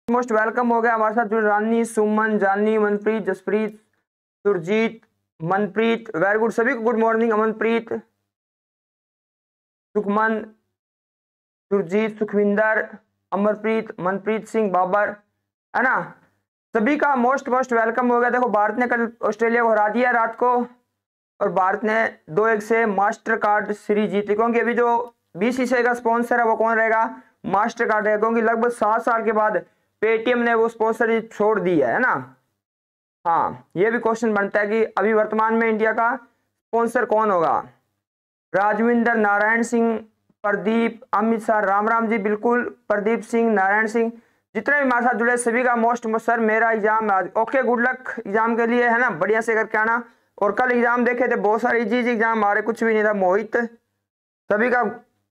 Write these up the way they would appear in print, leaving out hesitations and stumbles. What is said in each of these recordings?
Most welcome हो गया हमारे साथ जुड़ रानी, सुमन, जानी, मनप्रीत, जसप्रीत, सुरजीत, मनप्रीत, वेरी गुड। सभी को गुड मॉर्निंग। अमनप्रीत, सुखमन, सुरजीत, सुखविंदर, अमरप्रीत, मनप्रीत सिंह, बाबर, है ना। सभी का मोस्ट मोस्ट वेलकम हो गया। देखो भारत ने कल ऑस्ट्रेलिया को हरा दिया रात को, और भारत ने 2-1 से मास्टर कार्ड सीरीज जीती। क्योंकि अभी जो बीसीसीआई का स्पॉन्सर है वो कौन रहेगा? मास्टर कार्ड रहेगा। क्योंकि लगभग 7 साल के बाद पेटीएम ने वो स्पॉन्सर छोड़ दी है ना। हाँ, ये भी क्वेश्चन बनता है कि अभी वर्तमान में इंडिया का स्पॉन्सर कौन होगा? राजविंदर, नारायण सिंह, प्रदीप, अमित शाह, राम राम जी, बिल्कुल प्रदीप सिंह, नारायण सिंह, जितने भी हमारे साथ जुड़े सभी का मोस्ट। सर मेरा एग्जाम आज, ओके, गुड लक एग्जाम के लिए, है ना। बढ़िया से करके आना। और कल एग्जाम देखे थे, बहुत सारे इजी एग्जाम आ रहे, कुछ भी नहीं था। मोहित, सभी का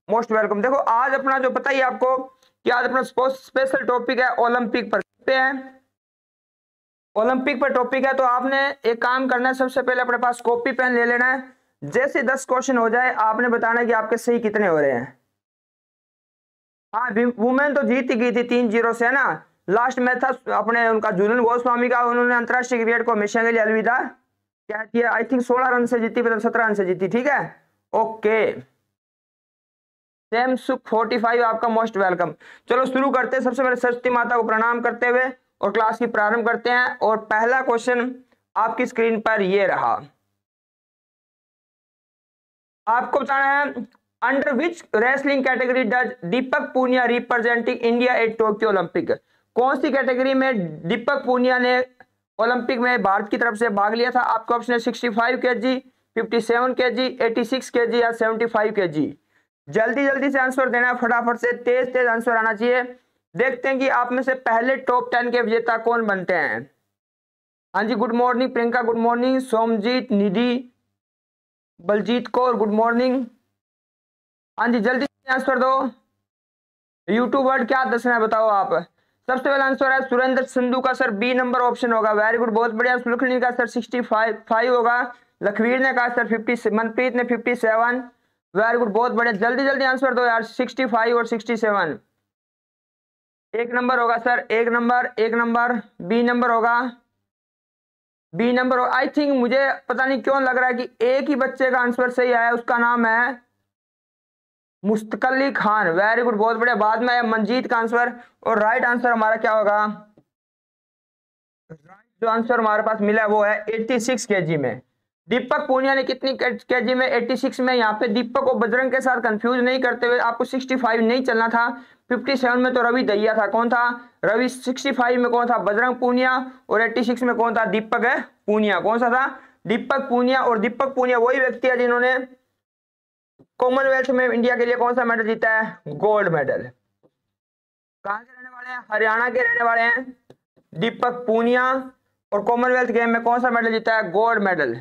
मोस्ट वेलकम। देखो आज अपना जो पता ही आपको कि आज अपना स्पेशल टॉपिक है ओलंपिक पर है। ओलंपिक पर टॉपिक है, तो आपने एक काम करना है, सबसे पहले अपने पास कॉपी पेन ले लेना है। जैसे 10 क्वेश्चन हो जाए आपने बताना है कि आपके सही कितने हो रहे हैं। हाँ, वुमेन तो जीत ही गई थी 3-0 से, है ना। लास्ट मैच था अपने उनका झूलन गोस्वामी का, उन्होंने अंतरराष्ट्रीय क्रिकेट को हमेशा के लिए अलविदा क्या किया। आई थिंक 16 रन से जीती, मतलब 17 रन से जीती। ठीक है, ओके। सेम सुख 45 आपका मोस्ट वेलकम। चलो शुरू करते हैं। सबसे पहले सरस्वती माता को प्रणाम करते हुए और क्लास की प्रारंभ करते हैं। और पहला क्वेश्चन आपकी स्क्रीन पर ये रहा। आपको बताना है, under which wrestling category does Deepak Punia representing India at Tokyo Olympic? कौन सी कैटेगरी में दीपक पूनिया ने ओलंपिक में भारत की तरफ से भाग लिया था? आपका ऑप्शन है 65 kg, 57 kg, 86 kg या 75 kg। जल्दी जल्दी से आंसर देना है, फटाफट से, तेज तेज आंसर आना चाहिए। देखते हैं कि आप में से पहले टॉप 10 के विजेता कौन बनते हैं। हाँ जी, good morning Priyanka, good morning Somjit, Nidhi, Baljit Kaur, good morning. हाँ जी, जल्दी आंसर दो। यूट्यूब वर्ड क्या दसना है बताओ आप। सबसे पहला आंसर है सुरेंद्र सिंधु का सर बी नंबर ऑप्शन होगा। वेरी गुड, बहुत बढ़िया। सुलखनी का सर 65 होगा। लखवीर ने कहा सर 50, मनप्रीत ने 57। वेरी गुड, बहुत बढ़िया। जल्दी जल्दी आंसर दो यार, 65 और 67। एक नंबर होगा सर, एक नंबर, एक नंबर। बी नंबर होगा, बी नंबर। आई थिंक मुझे पता नहीं क्यों लग रहा है कि एक ही बच्चे का आंसर सही आया, उसका नाम है मुस्तकली खान। वेरी गुड, बहुत बढ़िया। बाद में आया मंजीत का आंसर। और राइट आंसर हमारा क्या होगा? जो आंसर हमारे पास मिला है वो है 86 केजी में। दीपक पूनिया ने कितनी केजी में? 86 में। यहाँ पे दीपक को बजरंग के साथ कंफ्यूज नहीं करते हुए आपको 65 नहीं चलना था। 57 में तो रवि दहिया था। कौन था रवि? 65 में कौन था? बजरंग पूनिया। और 86 में कौन था? दीपक है पूनिया। कौन सा था? दीपक पूनिया। और दीपक पूनिया वही व्यक्ति है जिन्होंने कॉमनवेल्थ में इंडिया के लिए कौन सा मेडल जीता है? Gold medal. कहां के रहने वाले हैं? हरियाणा के रहने वाले हैं दीपक पूनिया। और कॉमनवेल्थ गेम में कौन सा मेडल जीता है? Gold medal.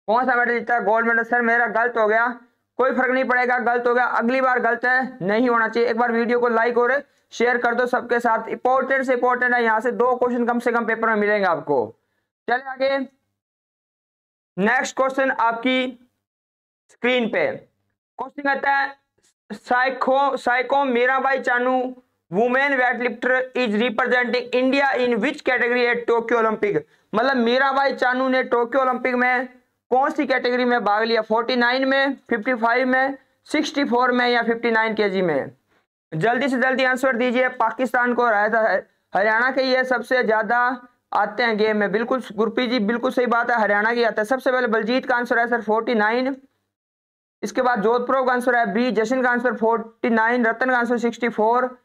कौन सा मेडल जीता है? Gold medal. सर मेरा गलत हो गया, कोई फर्क नहीं पड़ेगा, गलत हो गया, अगली बार गलत है, नहीं होना चाहिए। एक बार वीडियो को लाइक और शेयर कर दो सबके साथ। इंपॉर्टेंट से इंपॉर्टेंट है, यहाँ से 2 क्वेश्चन कम से कम पेपर में मिलेंगे आपको। चले आगे, नेक्स्ट क्वेश्चन आपकी स्क्रीन पे। क्वेश्चन कहता है psycho Mirabai Chanu women weightlifter is representing India in which category at Tokyo Olympic? मतलब मीराबाई चानू ने टोक्यो ओलंपिक में कौन सी कैटेगरी में भाग लिया? 49 में, 55 में, 64 में या 59 केजी में? जल्दी से जल्दी आंसर दीजिए। पाकिस्तान को हराया था, हरियाणा के ये सबसे ज्यादा आते हैं गेम में। बिल्कुल गुरप्रीत जी, बिल्कुल सही बात है, हरियाणा की आता है। सबसे पहले बलजीत का आंसर है सर 49। इसके बाद जोधपुर का आंसर है बी, जशन का आंसर 49, रतन का आंसर 64।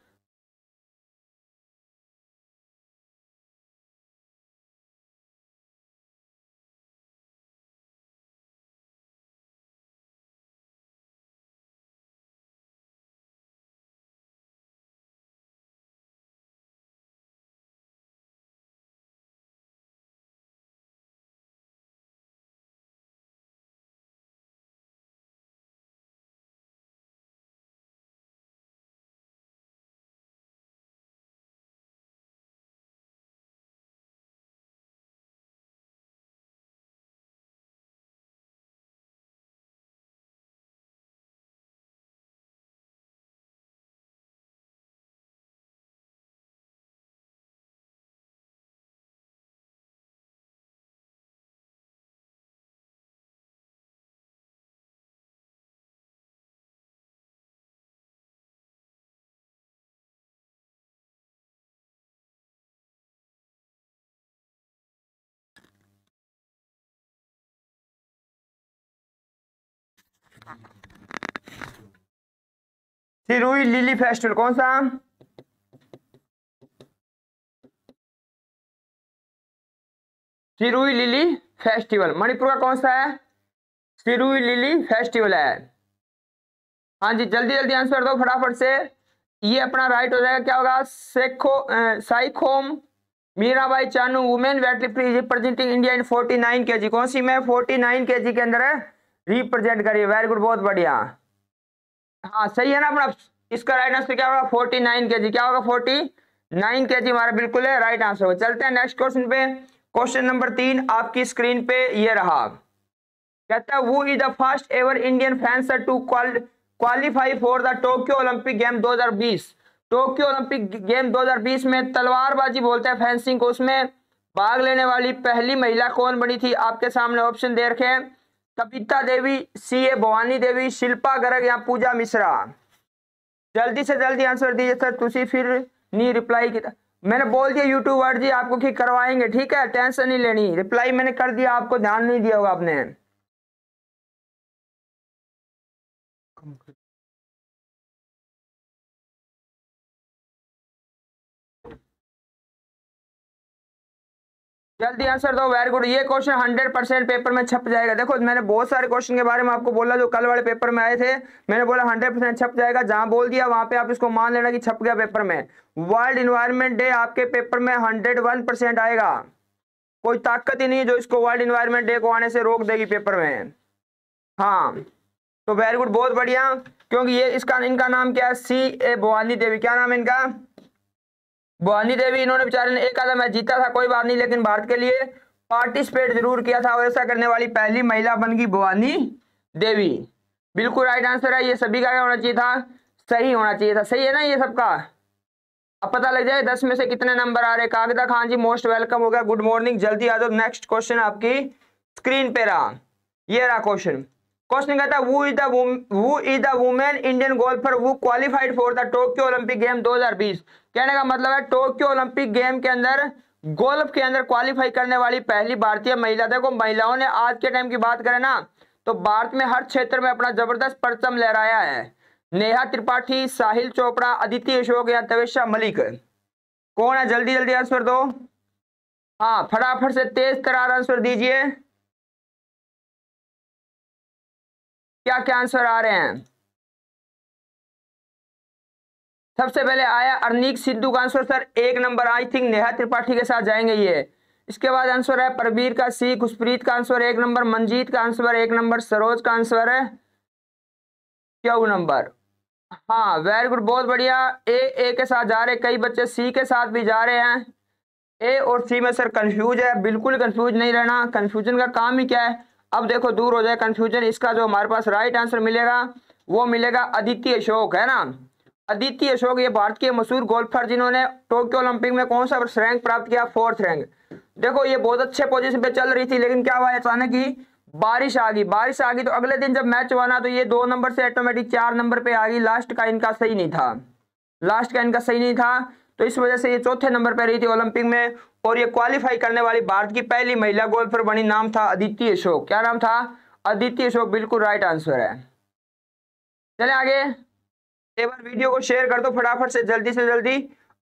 सिरोही लिली फेस्टिवल कौन सा? सिरोही लिली फेस्टिवल मणिपुर का कौन सा है? सिरोही लिली फेस्टिवल है। हाँ जी, जल्दी जल्दी आंसर दो फटाफट से। ये अपना राइट हो जाएगा, क्या होगा? Saikhom Mirabai Chanu women weightlifting representing India in 49 kg। कौन सी में? 49 kg के अंदर है, रिप्रेजेंट करिए। वेरी गुड, बहुत बढ़िया। हाँ सही है ना अपना। इसका राइट आंसर क्या होगा? 49 kg। क्या होगा? 49 kg हमारा बिल्कुल है राइट आंसर होगा। चलते हैं नेक्स्ट क्वेश्चन पे। क्वेश्चन नंबर 3 आपकी स्क्रीन पे ये रहा। कहता है वो is the first ever Indian fencer to qualify for the Tokyo Olympic game 2020। Tokyo Olympic game 2020 में तलवारबाजी बोलते हैं फेंसिंग को, उसमें भाग लेने वाली पहली महिला कौन बनी थी? आपके सामने ऑप्शन दे रखे हैं। कविता देवी, सीए भवानी देवी, शिल्पा गर्ग या पूजा मिश्रा। जल्दी से जल्दी आंसर दीजिए सर। तुसी फिर नहीं रिप्लाई किया, मैंने बोल दिया यूट्यूबर जी आपको कि करवाएंगे, ठीक है, टेंशन नहीं लेनी। रिप्लाई मैंने कर दिया, आपको ध्यान नहीं दिया होगा आपने। जल्दी आंसर दो। Very good. ये क्वेश्चन 100% पेपर में छप जाएगा। देखो मैंने बहुत सारे क्वेश्चन के बारे में आपको बोला जो कल वाले पेपर में आए थे, मैंने बोला 100% छप जाएगा। जहां बोल दिया वहां पे आप इसको मान लेना कि छप गया पेपर में। वर्ल्ड इन्वायरमेंट डे आपके पेपर में 101% आएगा। कोई ताकत ही नहीं जो इसको वर्ल्ड इन्वायरमेंट डे को आने से रोक देगी पेपर में। हाँ तो वेरी गुड, बहुत बढ़िया। क्योंकि ये इनका नाम क्या है? सीए भवानी देवी। क्या नाम है इनका? भवानी देवी। इन्होंने बेचारे ने एक आधा मैच जीता था, कोई बात नहीं, लेकिन भारत के लिए पार्टिसिपेट जरूर किया था और ऐसा करने वाली पहली महिला बन गई भवानी देवी। बिल्कुल राइट आंसर है। ये सभी का होना चाहिए था, सही होना चाहिए था। सही है ना ये सबका? अब पता लग जाए 10 में से कितने नंबर आ रहे। कागदा खान जी मोस्ट वेलकम हो गया, गुड मॉर्निंग। जल्दी आ जाओ। नेक्स्ट क्वेश्चन आपकी स्क्रीन पे रहा, ये रहा क्वेश्चन। क्वेश्चन कहता है who is the women Indian golfer who qualified for the Tokyo Olympic game 2020। कहने का मतलब है टोक्यो ओलंपिक गेम के अंदर गोल्फ के अंदर क्वालिफाई करने वाली पहली भारतीय महिला। देखो महिलाओं ने आज के टाइम की बात करें ना तो भारत में हर क्षेत्र में अपना जबरदस्त परचम लहराया है। नेहा त्रिपाठी, साहिल चोपड़ा, अदिति अशोक या तवेशा मलिक। कौन है? जल्दी जल्दी आंसर दो। हाँ फटाफट से तेज तरार आंसर दीजिए। क्या क्या आंसर आ रहे हैं? सबसे पहले आया अर्नीक सिद्धू का answer sir 1 number. I think Neha Tripathi के साथ जाएंगे ये। इसके बाद आंसर है प्रबीर का सी, खुशप्रीत का आंसर 1 नंबर, मंजीत का आंसर 1 नंबर, सरोज का आंसर है क्यों नंबर। हाँ वेरी गुड, बहुत बढ़िया। ए के साथ जा रहे, कई बच्चे सी के साथ भी जा रहे हैं। ए और सी में सर कंफ्यूज है, बिल्कुल कंफ्यूज नहीं रहना। कंफ्यूजन का काम ही क्या है? अब देखो दूर हो जाए कंफ्यूजन। इसका जो हमारे पास राइट आंसर मिलेगा वो मिलेगा अदिति अशोक, है ना। अदिति अशोक ये भारत के मशहूर गोल्फर जिन्होंने टोक्यो ओलंपिक में कौन सा रैंक प्राप्त किया? 4th rank. देखो ये बहुत अच्छे पोजीशन पे चल रही थी, लेकिन क्या हुआ अचानक ही बारिश आ गई। बारिश आ गई तो अगले दिन जब मैच हुआ ना तो ये 2 नंबर से ऑटोमेटिक 4 नंबर पे आ गई। लास्ट का इनका सही नहीं था, लास्ट का इनका सही नहीं था, तो इस वजह से ये 4थे नंबर पे रही थी ओलंपिक में। और ये क्वालिफाई करने वाली भारत की पहली महिला गोल्फर बनी। नाम था अदिति अशोक। क्या नाम था? अदिति अशोक, बिल्कुल राइट आंसर है। चले आगे। एक बार वीडियो को शेयर कर दो फटाफट से, जल्दी से जल्दी।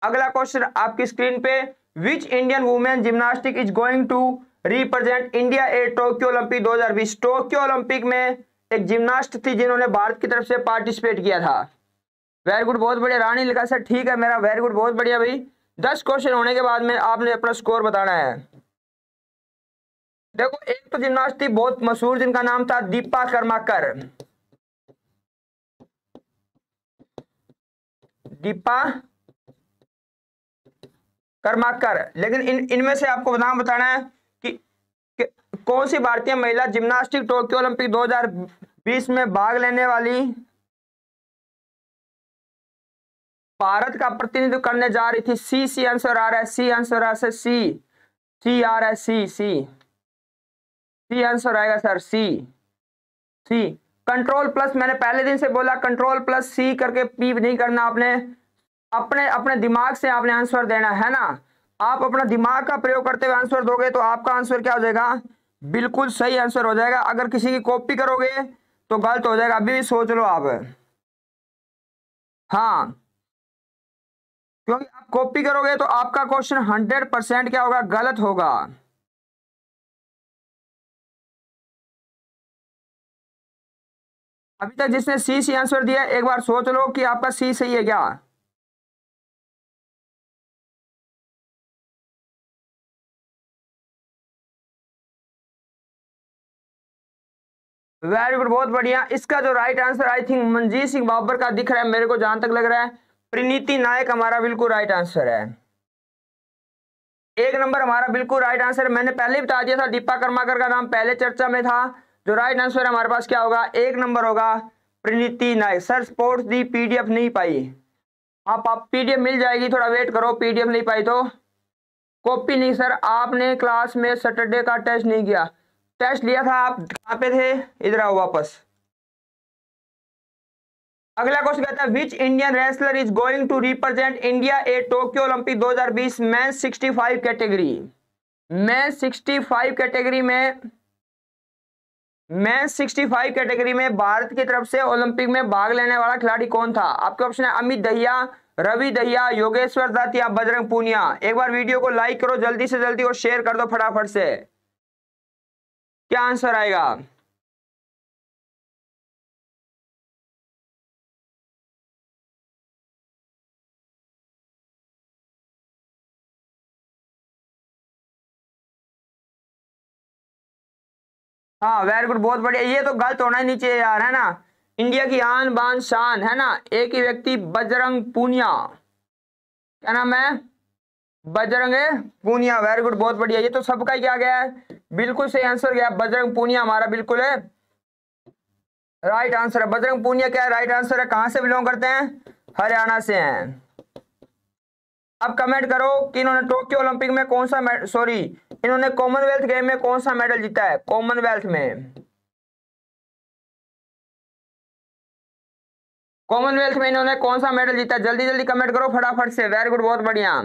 अगला क्वेश्चन आपकी स्क्रीन पे। Which Indian women gymnastic is going to represent India at Tokyo Olympic 2020। Tokyo Olympic में एक जिम्नास्ट थी जिन्होंने भारत की तरफ से पार्टिसिपेट किया था। वेरी गुड, बहुत बढ़िया। रानी लिखा सर ठीक है मेरा, वेरी गुड, बहुत बढ़िया भाई। 10 क्वेश्चन होने के बाद में आपने अपना स्कोर बताना है। देखो एक तो जिम्नास्ट थी बहुत मशहूर जिनका नाम था दीपा कर्माकर। दीपा कर्माकर। लेकिन इनमें से आपको नाम बताना है कि कौन सी भारतीय महिला जिम्नास्टिक टोक्यो ओलंपिक 2020 में भाग लेने वाली भारत का प्रतिनिधित्व करने जा रही थी। सी आंसर आ रहा है, सी आंसर आ रहा है, सी आ रहा है, सी आंसर आएगा सर, सी। कंट्रोल प्लस, मैंने पहले दिन से बोला कंट्रोल प्लस सी करके पी नहीं करना आपने। अपने दिमाग से आपने आंसर देना है ना। आप अपना दिमाग का प्रयोग करते हुए आंसर दोगे तो आपका आंसर क्या हो जाएगा? बिल्कुल सही आंसर हो जाएगा। अगर किसी की कॉपी करोगे तो गलत हो जाएगा, अभी भी सोच लो आप। हाँ, क्योंकि आप कॉपी करोगे तो आपका क्वेश्चन 100% क्या होगा, गलत होगा। अभी तक जिसने सी सी आंसर दिया एक बार सोच लो कि आपका सी सही है क्या। वेरी गुड, बहुत बढ़िया। इसका जो right answer I think Manjeet Singh Babar का दिख रहा है मेरे को, जहां तक लग रहा है प्रीनीति नायक हमारा बिल्कुल राइट आंसर है। 1 नंबर हमारा बिल्कुल राइट आंसर। मैंने पहले ही बता दिया था, दीपा कर्माकर का नाम पहले चर्चा में था। जो राइट आंसर हमारे पास क्या होगा, 1 नंबर होगा प्रीनीति नायक। सर स्पोर्ट्स दी पीडीएफ नहीं पाई, आप पीडीएफ मिल जाएगी, थोड़ा वेट करो। पीडीएफ नहीं पाई तो कॉपी नहीं सर, आपने क्लास में सैटरडे का टेस्ट नहीं किया। टेस्ट लिया था, आप कहाँ पे थे, इधर आओ वापस। अगला क्वेश्चन कहता है which Indian wrestler is going to represent India a Tokyo Olympic 2020 मैं 65 कैटेगरी। मैं 65 कैटेगरी में भारत की तरफ से ओलंपिक में भाग लेने वाला खिलाड़ी कौन था। आपके ऑप्शन है अमित दहिया, रवि दहिया, योगेश्वर दत्त या बजरंग पूनिया। एक बार वीडियो को लाइक करो जल्दी से जल्दी और शेयर कर दो फटाफट से। क्या आंसर आएगा। हाँ वेरी गुड, बहुत बढ़िया। ये तो गलत होना ही नहीं चाहिए यार, है ना। इंडिया की आन बान शान, है ना, एक ही व्यक्ति बजरंग पूनिया। क्या नाम है, बजरंग पूनिया। वेरी गुड, बहुत बढ़िया। ये तो सबका क्या गया है, बिल्कुल सही आंसर गया। बजरंग पूनिया हमारा बिल्कुल है राइट आंसर है। बजरंग पूनिया क्या है, राइट आंसर है। कहां से बिलोंग करते हैं, हरियाणा से हैं। अब कमेंट करो कि इन्होंने टोक्यो ओलंपिक में कौन सा सॉरी इन्होंने कॉमनवेल्थ गेम में कौन सा मेडल जीता है। कॉमनवेल्थ में इन्होंने कौन सा मेडल जीता है, जल्दी जल्दी कमेंट करो फटाफट से। वेरी गुड, बहुत बढ़िया।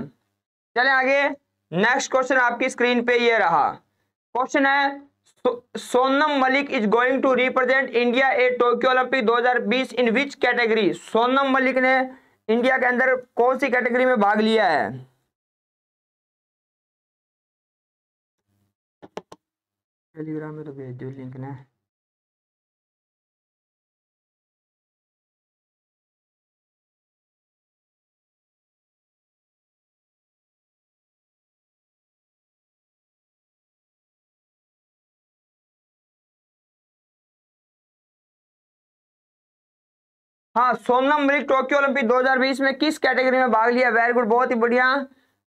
चलें आगे। नेक्स्ट क्वेश्चन आपकी स्क्रीन पे ये रहा। क्वेश्चन है Sonam Malik is going to represent India a Tokyo Olympic 2020 in which category. Sonam Malik ने इंडिया के अंदर कौन सी कैटेगरी में भाग लिया है। टेलीग्राम में तो भेज दो लिंक ने। हाँ, सोनम मलिक टोक्यो ओलंपिक 2020 में किस कैटेगरी में भाग लिया। वेरी गुड, बहुत ही बढ़िया।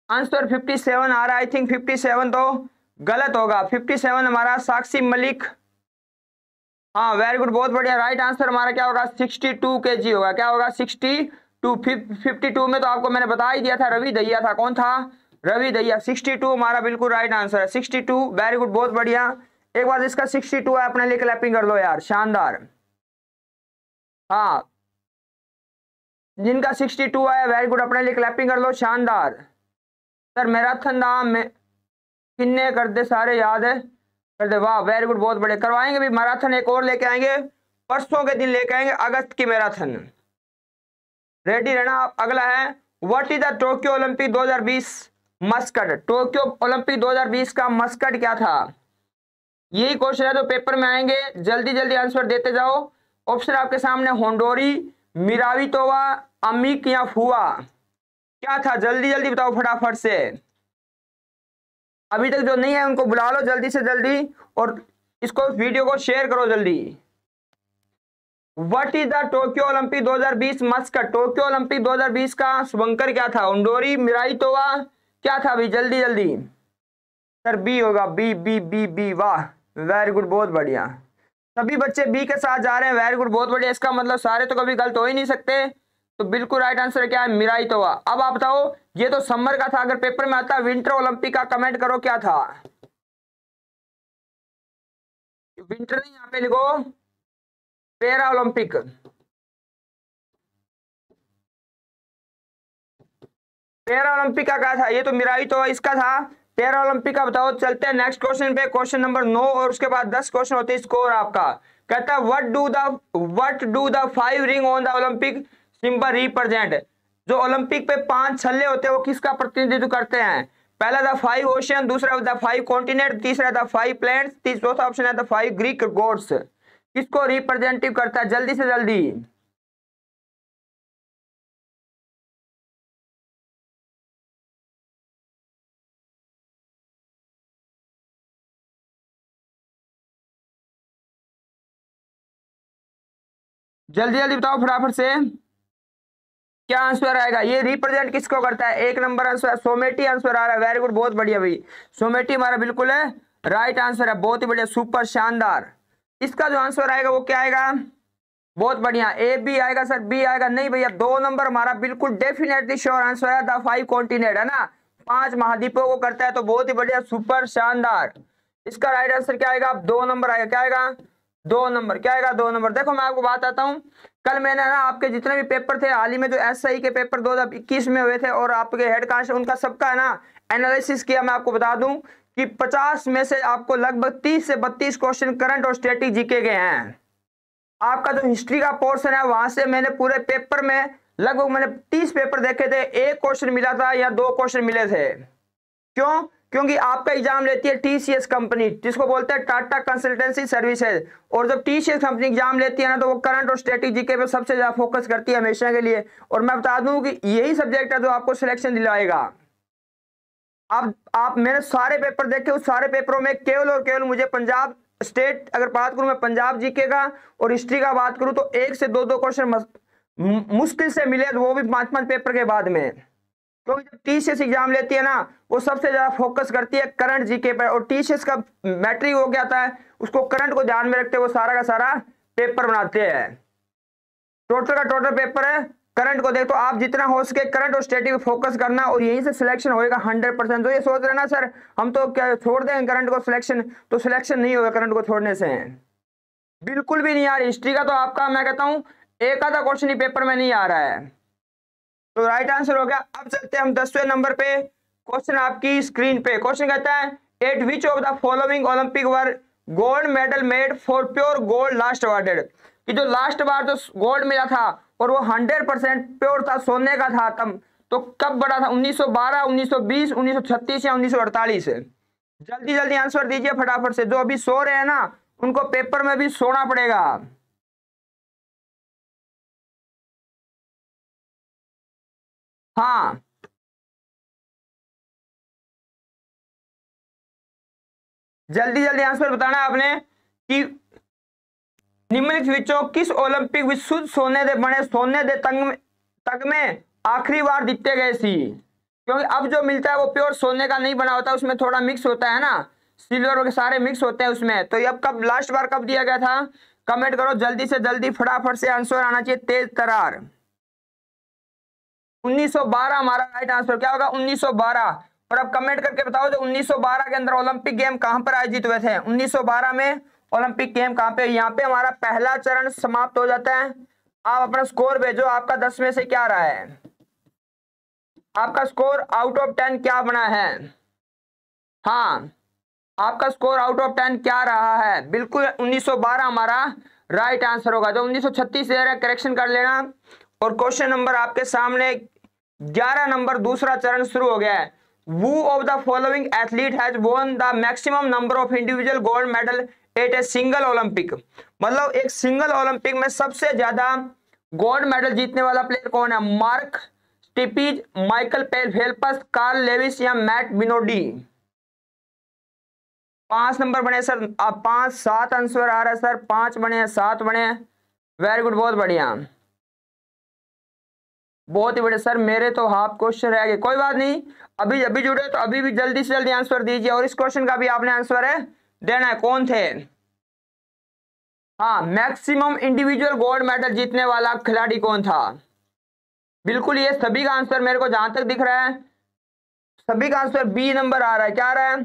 आंसर 57 आ रहा है। आई थिंक 57 तो गलत होगा। 57 हमारा साक्षी मलिक। हाँ वेरी गुड, बहुत बढ़िया। राइट आंसर हमारा क्या होगा, 62 kg होगा। क्या होगा, 62। 52 में तो आपको मैंने बता ही दिया था, रवि दहिया था। कौन था, रवि दहिया। 62 हमारा बिल्कुल राइट आंसर है। 62, वेरी गुड, बहुत बढ़िया। एक बार जिसका 62 है अपने लिए क्लैपिंग कर लो यार, शानदार। हाँ, जिनका 62 है वेरी गुड, अपने लिए क्लैपिंग कर लो, शानदार। सर मैराथन नाम में किन्ने कर दे, सारे याद है कर दे। वाह वेरी गुड, बहुत बड़े। करवाएंगे भी मैराथन, एक और लेके आएंगे, परसों के दिन लेके आएंगे अगस्त की मैराथन। रेडी रहना आप। अगला है what is the Tokyo Olympic 2020 Muscat. Tokyo Olympic 2020 का मस्कट क्या था। यही क्वेश्चन है जो पेपर में आएंगे, जल्दी जल्दी आंसर देते जाओ। ऑप्शन आपके सामने, होंडोरी, मिरावितोवा, अमिक या फुआ। क्या था, जल्दी जल्दी बताओ फटाफट से। अभी तक जो नहीं है उनको बुला लो जल्दी से जल्दी और इसको वीडियो को शेयर करो जल्दी। What is the Tokyo Olympic 2020 Muscat. Tokyo Olympic 2020 का शुभंकर क्या था, होंडोरी, मिरावितोवा, क्या था अभी, जल्दी जल्दी। सर बी होगा, बी बी बी बी। वाह वेरी गुड, बहुत बढ़िया। सभी बच्चे बी के साथ जा रहे हैं, वेरी गुड, बहुत बढ़िया। इसका मतलब सारे तो कभी गलत हो ही नहीं सकते, तो बिल्कुल राइट आंसर क्या है, मिरावितोवा। अब आप बताओ, ये तो समर का था, अगर पेपर में आता विंटर ओलंपिक का कमेंट करो क्या था। विंटर नहीं, यहाँ पे लिखो पैरा ओलंपिक। पैरा ओलंपिक का क्या था, ये तो मिरावितोवा इसका था। पैरा ओलंपिक का बताओ। चलते हैं नेक्स्ट क्वेश्चन पे, क्वेश्चन नंबर 9 और उसके बाद 10 क्वेश्चन होते हैं स्कोर आपका। कहता है what do the 5 ring on the Olympic symbol represent. जो ओलंपिक पे 5 छल्ले होते हैं वो किसका प्रतिनिधित्व करते हैं? पहला द 5 ओशियन, दूसरा द 5 कॉन्टिनेंट, तीसरा द 5 प्लैनेट्स, चौथा ऑप्शन है द 5 ग्रीक गॉड्स। किसको रिप्रेजेंटिव करता है? जल्दी से जल्दी। जल्दी जल्दी बताओ फटाफट से, क्या आंसर आएगा? ये रिप्रेजेंट किसको करता है? 1 नंबर आंसर सोमेटी आंसर आ रहा है। वेरी गुड, बहुत बढ़िया भाई, सोमेटी हमारा बिल्कुल है राइट आंसर है। बहुत ही बढ़िया, सुपर शानदार। इसका जो आंसर आएगा वो क्या आएगा? बहुत बढ़िया, ए बी आएगा सर, बी आएगा नहीं भैया। 2 नंबर हमारा बिल्कुल डेफिनेटली श्योर आंसर है, द 5 कॉन्टिनेंट है ना, 5 महाद्वीपों को करता है। तो बहुत ही बढ़िया, सुपर शानदार। इसका राइट आंसर क्या आएगा? 2 नंबर आएगा। क्या आएगा? 2 नंबर। क्या आएगा? 2 नंबर। देखो मैं आपको बात आता हूँ, कल मैंने ना आपके जितने भी पेपर थे हाल ही में जो एसआई के पेपर 2021 में हुए थे और आपके हेड कांस्टेबल, उनका सबका है ना एनालिसिस किया। मैं आपको बता दूं कि 50 में से आपको लगभग 30 से 32 क्वेश्चन करंट और स्टैटिक जीके गए हैं। आपका जो हिस्ट्री का पोर्शन है वहां से मैंने पूरे पेपर में लगभग मैंने 30 पेपर देखे थे, 1 क्वेश्चन मिला था या 2 क्वेश्चन मिले थे। क्यों? क्योंकि आपका एग्जाम लेती है टीसीएस कंपनी, जिसको बोलते हैं टाटा कंसल्टेंसी सर्विसेज। और जब टीसीएस कंपनी एग्जाम लेती है ना तो वो करंट और स्टैटिक जीके पे सबसे ज्यादा फोकस करती है हमेशा के लिए। और मैं बता दूं कि यही सब्जेक्ट है जो आपको सिलेक्शन दिलाएगा। आप मैंने सारे पेपर देखे, उस सारे पेपरों में केवल और केवल मुझे पंजाब स्टेट, अगर बात करूं मैं पंजाब जीके का और हिस्ट्री का बात करूं तो 1 से 2 क्वेश्चन मुश्किल से मिले, वो भी 5-5 पेपर के बाद में। क्योंकि जब टीसीएस एग्जाम लेती है ना वो सबसे ज्यादा फोकस करती है करंट जीके पर, और टीसीएस का मैट्रिक हो गया था, उसको करंट को ध्यान में रखते हुए वो सारा का सारा पेपर बनाते हैं। टोटल का टोटल पेपर है करंट को देख, तो आप जितना हो सके करंट और स्टैटिक फोकस करना और यहीं से सिलेक्शन होएगा 100%। तो ये सोच रहे ना सर हम तो क्या छोड़ देंगे करंट को सिलेक्शन, तो सिलेक्शन नहीं होगा करंट को छोड़ने से, बिल्कुल भी नहीं। यार हिस्ट्री का तो आपका मैं कहता हूं एक आधा क्वेश्चन ही पेपर में नहीं आ रहा है। तो राइट आंसर हो गया। अब चलते हैं हम 10वें नंबर पे। क्वेश्चन आपकी स्क्रीन पे, क्वेश्चन कहता है at which of the following Olympic were gold medal made for pure gold last awarded. कि जो लास्ट बार जो गोल्ड मिला था और वो 100% प्योर था, सोने का था, तब तो कब बड़ा था? 1912, 1920, 1936 या 1948? जल्दी जल्दी आंसर दीजिए फटाफट से। जो अभी सो रहे हैं ना उनको पेपर में भी सोना पड़ेगा। हाँ जल्दी जल्दी आंसर बताना है आपने कि निम्नलिखित विचों किस ओलंपिक विश्व शुद्ध सोने दे बने सोने दे तक में आखिरी बार जीते गए सी। क्योंकि अब जो मिलता है वो प्योर सोने का नहीं बना होता, उसमें थोड़ा मिक्स होता है ना, सिल्वर के सारे मिक्स होते हैं उसमें। तो ये अब कब लास्ट बार कब दिया गया था? कमेंट करो जल्दी से जल्दी, फटाफट से आंसर आना चाहिए तेज तरार। 1912 हमारा राइट आंसर। क्या होगा? 1912। और अब कमेंट करके बताओ जो 1912 के अंदर ओलंपिक गेम कहां पर आयोजित हुए थे? 1912 में ओलंपिक गेम कहां पे? यहाँ पे हमारा पहला चरण समाप्त हो जाता है। आप अपना स्कोर भेजो, आपका 10 में से क्या रहा है? आपका स्कोर आउट ऑफ 10 क्या बना है? हाँ आपका स्कोर आउट ऑफ 10 क्या रहा है? बिल्कुल 1912 हमारा राइट आंसर होगा। जो 1936 दे रहा है करेक्शन कर लेना। और क्वेश्चन नंबर आपके सामने 11 नंबर, दूसरा चरण शुरू हो गया है। Who of the following athlete has won the maximum number of individual gold medal at a single Olympic? मतलब एक सिंगल ओलंपिक में सबसे ज्यादा गोल्ड मेडल जीतने वाला प्लेयर कौन है? Mark Spitz, Michael Phelps, Carl Lewis या मैट बिनोडी? 5 नंबर बने सर। अब 5 7 आंसर आ रहा है सर, 5 बने हैं, 7 बने हैं। वेरी गुड, बहुत बढ़िया, बहुत ही बढ़िया सर। मेरे तो हाफ क्वेश्चन रह गए, कोई बात नहीं, अभी अभी जुड़े तो अभी भी जल्दी से जल्दी आंसर दीजिए। और इस क्वेश्चन का भी आपने आंसर है देना है। कौन थे? हाँ मैक्सिमम इंडिविजुअल गोल्ड मेडल जीतने वाला खिलाड़ी कौन था? बिल्कुल ये सभी का आंसर मेरे को जहां तक दिख रहा है सभी का आंसर बी नंबर आ रहा है। क्या आ रहा है?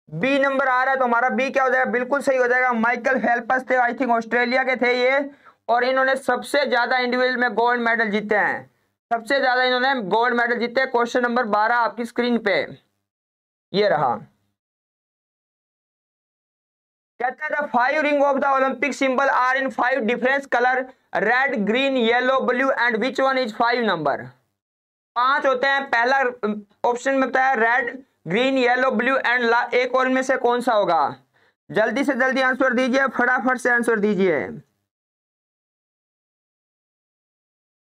बी नंबर आ रहा है। तो हमारा बी क्या हो जाएगा? बिल्कुल सही हो जाएगा। माइकल फेल्प्स थे, आई थिंक ऑस्ट्रेलिया के थे ये, और इन्होंने सबसे ज्यादा इंडिविजुअल में गोल्ड मेडल जीते हैं। सबसे ज्यादा इन्होंने गोल्ड मेडल जीते। क्वेश्चन नंबर 12 आपकी स्क्रीन पे ये रहा। कहता है the 5 ring of the Olympic symbol are in 5 different colour, red, green, yellow, blue and which one is 5 number. 5 होते हैं, पहला ऑप्शन में बताया red, green, yellow, blue and एक और में से कौन सा होगा। जल्दी से जल्दी आंसर दीजिए, फटाफट से आंसर दीजिए।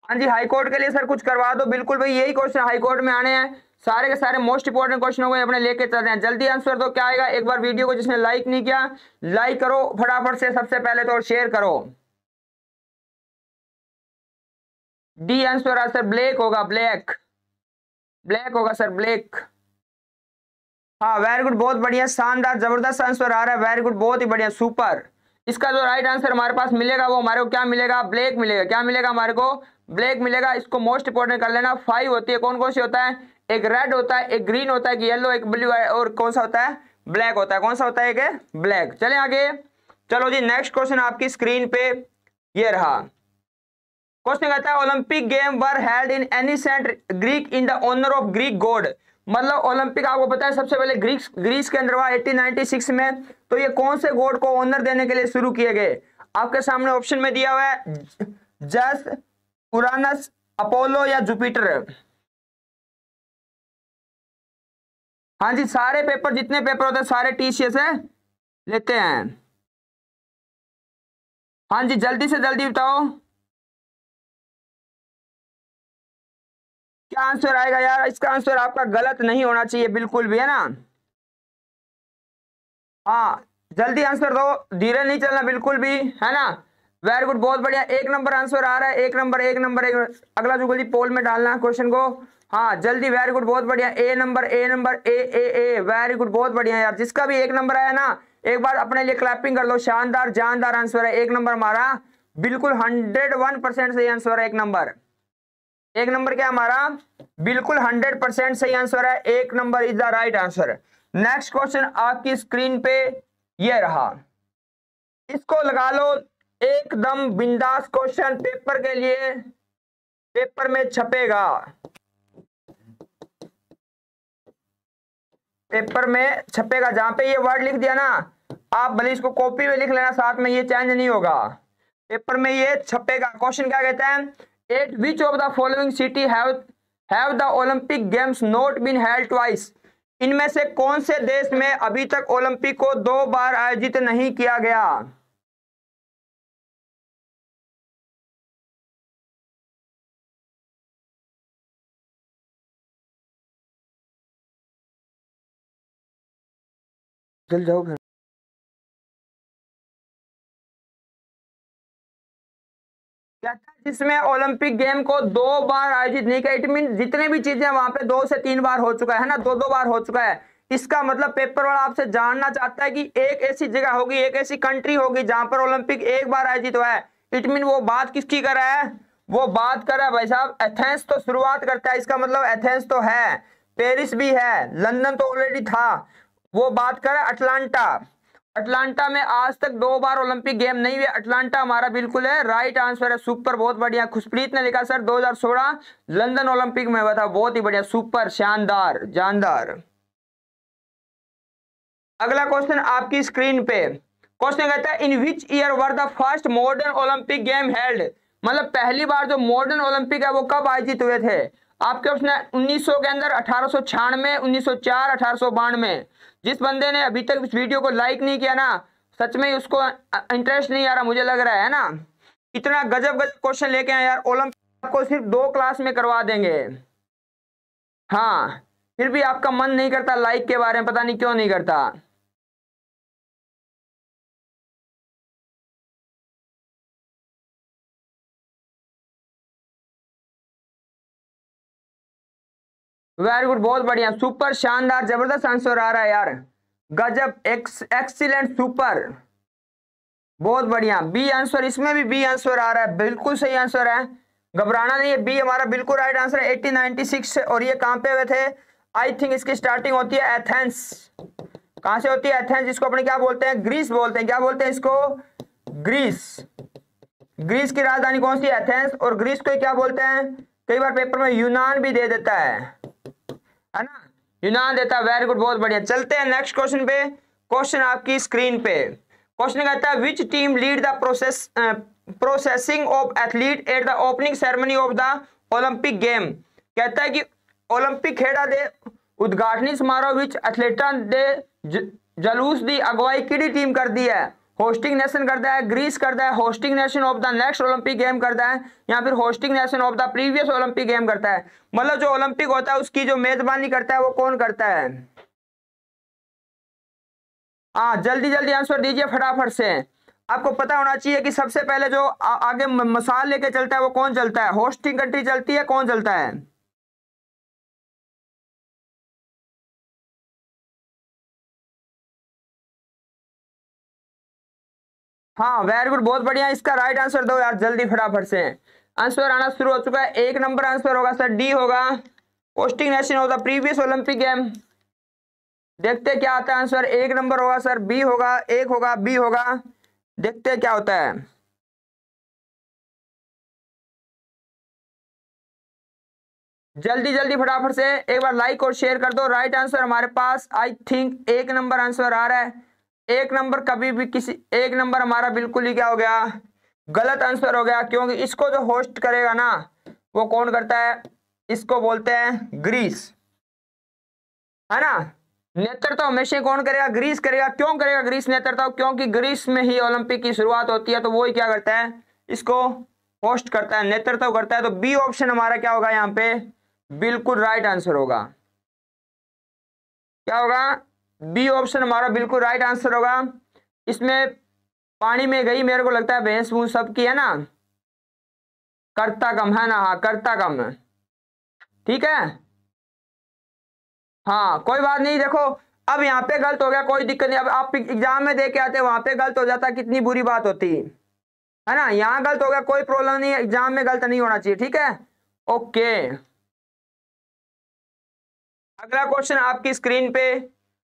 हाँ जी, हाईकोर्ट के लिए सर कुछ करवा दो। बिल्कुल भाई, यही क्वेश्चन हाईकोर्ट में आने हैं, सारे के सारे मोस्ट इंपोर्टेंट क्वेश्चन को अपने लेके चलते हैं। जल्दी आंसर दो, क्या आएगा। एक बार वीडियो को जिसने लाइक नहीं किया लाइक करो फटाफट से सबसे पहले तो, और शेयर करो। डी आंसर है सर, ब्लैक होगा, ब्लैक, ब्लैक होगा सर, ब्लैक। हाँ वेरी गुड, बहुत बढ़िया, शानदार, जबरदस्त आंसर आ रहा है, वेरी गुड, बहुत ही बढ़िया, सुपर। इसका जो राइट आंसर हमारे पास मिलेगा वो हमारे को क्या मिलेगा, ब्लैक मिलेगा। क्या मिलेगा हमारे को, ब्लैक मिलेगा। इसको मोस्ट इंपोर्टेंट कर लेना। 5 होती है, कौन कौन सी होता है, एक रेड होता है, एक ग्रीन होता है, एक येलो, एक ब्लू, और कौन सा होता है, ब्लैक होता है। कौन सा होता है, एक ब्लैक। चले आगे, चलो जी नेक्स्ट क्वेश्चन आपकी स्क्रीन पे ये रहा। क्वेश्चन कहता है Olympic game were held in ancient Greek in the honour of Greek god. मतलब ओलंपिक आपको पता है सबसे पहले ग्रीस के अंदर हुआ 1896 में। तो ये कौन से गॉड को ऑनर देने के लिए शुरू किए गए। आपके सामने ऑप्शन में दिया हुआ है जस, उरानस, अपोलो या जुपिटर। हाँ जी, सारे पेपर, जितने पेपर होते हैं सारे टीसीएस से लेते हैं। हाँ जी, जल्दी से जल्दी बताओ क्या आंसर आएगा यार। इसका आंसर आपका गलत नहीं होना चाहिए बिल्कुल भी, है ना। हाँ जल्दी आंसर दो, धीरे नहीं चलना बिल्कुल भी, है ना। वेरी गुड, बहुत बढ़िया, 1 नंबर आंसर आ रहा है, 1 नंबर, 1 नंबर, 1। अगला जो जल्दी पोल में डालना है क्वेश्चन को। हाँ जल्दी, वेरी गुड, बहुत बढ़िया, ए number, A number, A, very good, बहुत बढ़िया यार। जिसका भी 1 नंबर आया ना एक बार अपने लिए क्लैपिंग कर लो। शानदार जानदार आंसर है, 1 नंबर हमारा बिल्कुल 101% सही आंसर है। 1 नंबर, 1 नंबर क्या हमारा बिल्कुल 100% सही आंसर है। 1 number is the right answer. Next question आपकी स्क्रीन पे ये रहा, इसको लगा लो एकदम बिंदास क्वेश्चन, पेपर के लिए, पेपर में छपेगा, पेपर में छपेगा। जहां पे ये वर्ड लिख दिया ना आप भले इसको कॉपी में लिख लेना, साथ में ये चेंज नहीं होगा, पेपर में ये छपेगा। क्वेश्चन क्या कहता है, at which of the following city have the Olympic games not been held twice. इनमें से कौन से देश में अभी तक ओलंपिक को 2 बार आयोजित नहीं किया गया। जल्द जाओ घर। जिसमें ओलंपिक गेम को 2 बार आयोजित नहीं किया, इट मीन जितने भी चीजें वहां पे 2 से 3 बार हो चुका है ना, 2 बार हो चुका है। इसका मतलब पेपर वाला आपसे जानना चाहता है कि एक ऐसी जगह होगी, एक ऐसी कंट्री होगी जहां पर ओलंपिक 1 बार आयोजित हुआ है। इट मीन वो बात किसकी कर रहा है, वो बात कर रहा है भाई साहब एथेंस तो शुरुआत करता है। इसका मतलब एथेंस तो है, पेरिस भी है, लंदन तो ऑलरेडी था। वो बात कर रहा है अटलांटा। अटलांटा में आज तक 2 बार ओलंपिक गेम नहीं हुए। अटलांटा हमारा बिल्कुल है राइट आंसर है, सुपर, बहुत बढ़िया। खुशप्रीत ने लिखा सर 2016 लंदन ओलंपिक में हुआ था, बहुत ही बढ़िया, सुपर, शानदार, जानदार। अगला क्वेश्चन आपकी स्क्रीन पे, क्वेश्चन कहता है in which year were the first modern Olympic game held. मतलब पहली बार जो मॉडर्न ओलंपिक है वो कब आयोजित हुए थे। आपके ऑप्शन है 1900 के अंदर, 1896, 1904, 1892। जिस बंदे ने अभी तक इस वीडियो को लाइक नहीं किया ना, सच में उसको इंटरेस्ट नहीं आ रहा मुझे लग रहा है ना। इतना गजब गजब क्वेश्चन लेके आए यार, ओलंपिक आपको सिर्फ 2 क्लास में करवा देंगे। हाँ फिर भी आपका मन नहीं करता लाइक के बारे में, पता नहीं क्यों नहीं करता। वेरी गुड, बहुत बढ़िया, सुपर, शानदार, जबरदस्त आंसर आ रहा है यार, गजब, एक्सीलेंट, सुपर, बहुत बढ़िया। बी आंसर, इसमें भी बी आंसर आ रहा है, बिल्कुल सही आंसर है, घबराना नहीं है, बी हमारा बिल्कुल राइट आंसर है। 1896 से, और ये कहां पे हुए थे, आई थिंक इसकी स्टार्टिंग होती है एथेंस। कहां से होती है, एथेंस। इसको अपने क्या बोलते हैं, ग्रीस बोलते हैं। क्या बोलते हैं इसको, ग्रीस। ग्रीस की राजधानी कौन सी, एथेंस। और ग्रीस को क्या बोलते हैं, कई बार पेपर में यूनान भी दे देता है ना, यूनान देता है। वेरी गुड, बहुत बढ़िया। चलते हैं नेक्स्ट क्वेश्चन पे। क्वेश्चन आपकी स्क्रीन पे, क्वेश्चन कहता है which team lead the processing of athlete at the opening ceremony of the Olympic game. कहता है कि ओलंपिक खेड़ा दे उद्घाटनी समारोह विच एथलीटां दे जलूस दी अगवाई किहड़ी टीम करदी है। होस्टिंग नेशन करता है, ग्रीस करता है, hosting nation of the next Olympic game करता है, या फिर hosting nation of the previous Olympic game करता है। मतलब जो ओलंपिक होता है उसकी जो मेजबानी करता है वो कौन करता है। हाँ जल्दी जल्दी आंसर दीजिए फटाफट से। आपको पता होना चाहिए कि सबसे पहले जो आगे मसाल लेके चलता है वो कौन चलता है, होस्टिंग कंट्री चलती है, कौन चलता है। हाँ वेरी गुड, बहुत बढ़िया। इसका राइट आंसर दो यार जल्दी फटाफट से। आंसर आना शुरू हो चुका है। 1 नंबर आंसर होगा सर डी होगा, hosting nation of the previous Olympic game. देखते क्या आता है आंसर। 1 नंबर होगा सर बी होगा, 1 होगा बी होगा। देखते क्या होता है। जल्दी जल्दी फटाफट से एक बार लाइक और शेयर कर दो। राइट आंसर हमारे पास आई थिंक 1 नंबर आंसर आ रहा है। 1 नंबर कभी भी किसी 1 नंबर हमारा बिल्कुल ही क्या हो गया, गलत आंसर हो गया, क्योंकि इसको जो होस्ट करेगा ना वो कौन करता है, इसको बोलते हैं ग्रीस, है ना। नेतृत्व हमेशा कौन करेगा, ग्रीस करेगा। क्यों करेगा ग्रीस नेतृत्व, क्योंकि ग्रीस में ही ओलंपिक की शुरुआत होती है, तो वो ही क्या करता है, इसको होस्ट करता है, नेतृत्व करता है। तो बी ऑप्शन हमारा क्या होगा यहाँ पे, बिल्कुल राइट आंसर होगा। क्या होगा, बी ऑप्शन हमारा बिल्कुल राइट आंसर होगा। इसमें पानी में गई मेरे को लगता है भैंस भूंस सबकी, है ना, करता कम है ना, हाँ करता कम, ठीक है। हाँ कोई बात नहीं, देखो अब यहाँ पे गलत हो गया, कोई दिक्कत नहीं। अब आप एग्जाम में दे के आते वहां पे गलत हो जाता, कितनी बुरी बात होती है ना। यहाँ गलत हो गया, कोई प्रॉब्लम नहीं है, एग्जाम में गलत नहीं होना चाहिए, ठीक है। ओके अगला क्वेश्चन आपकी स्क्रीन पे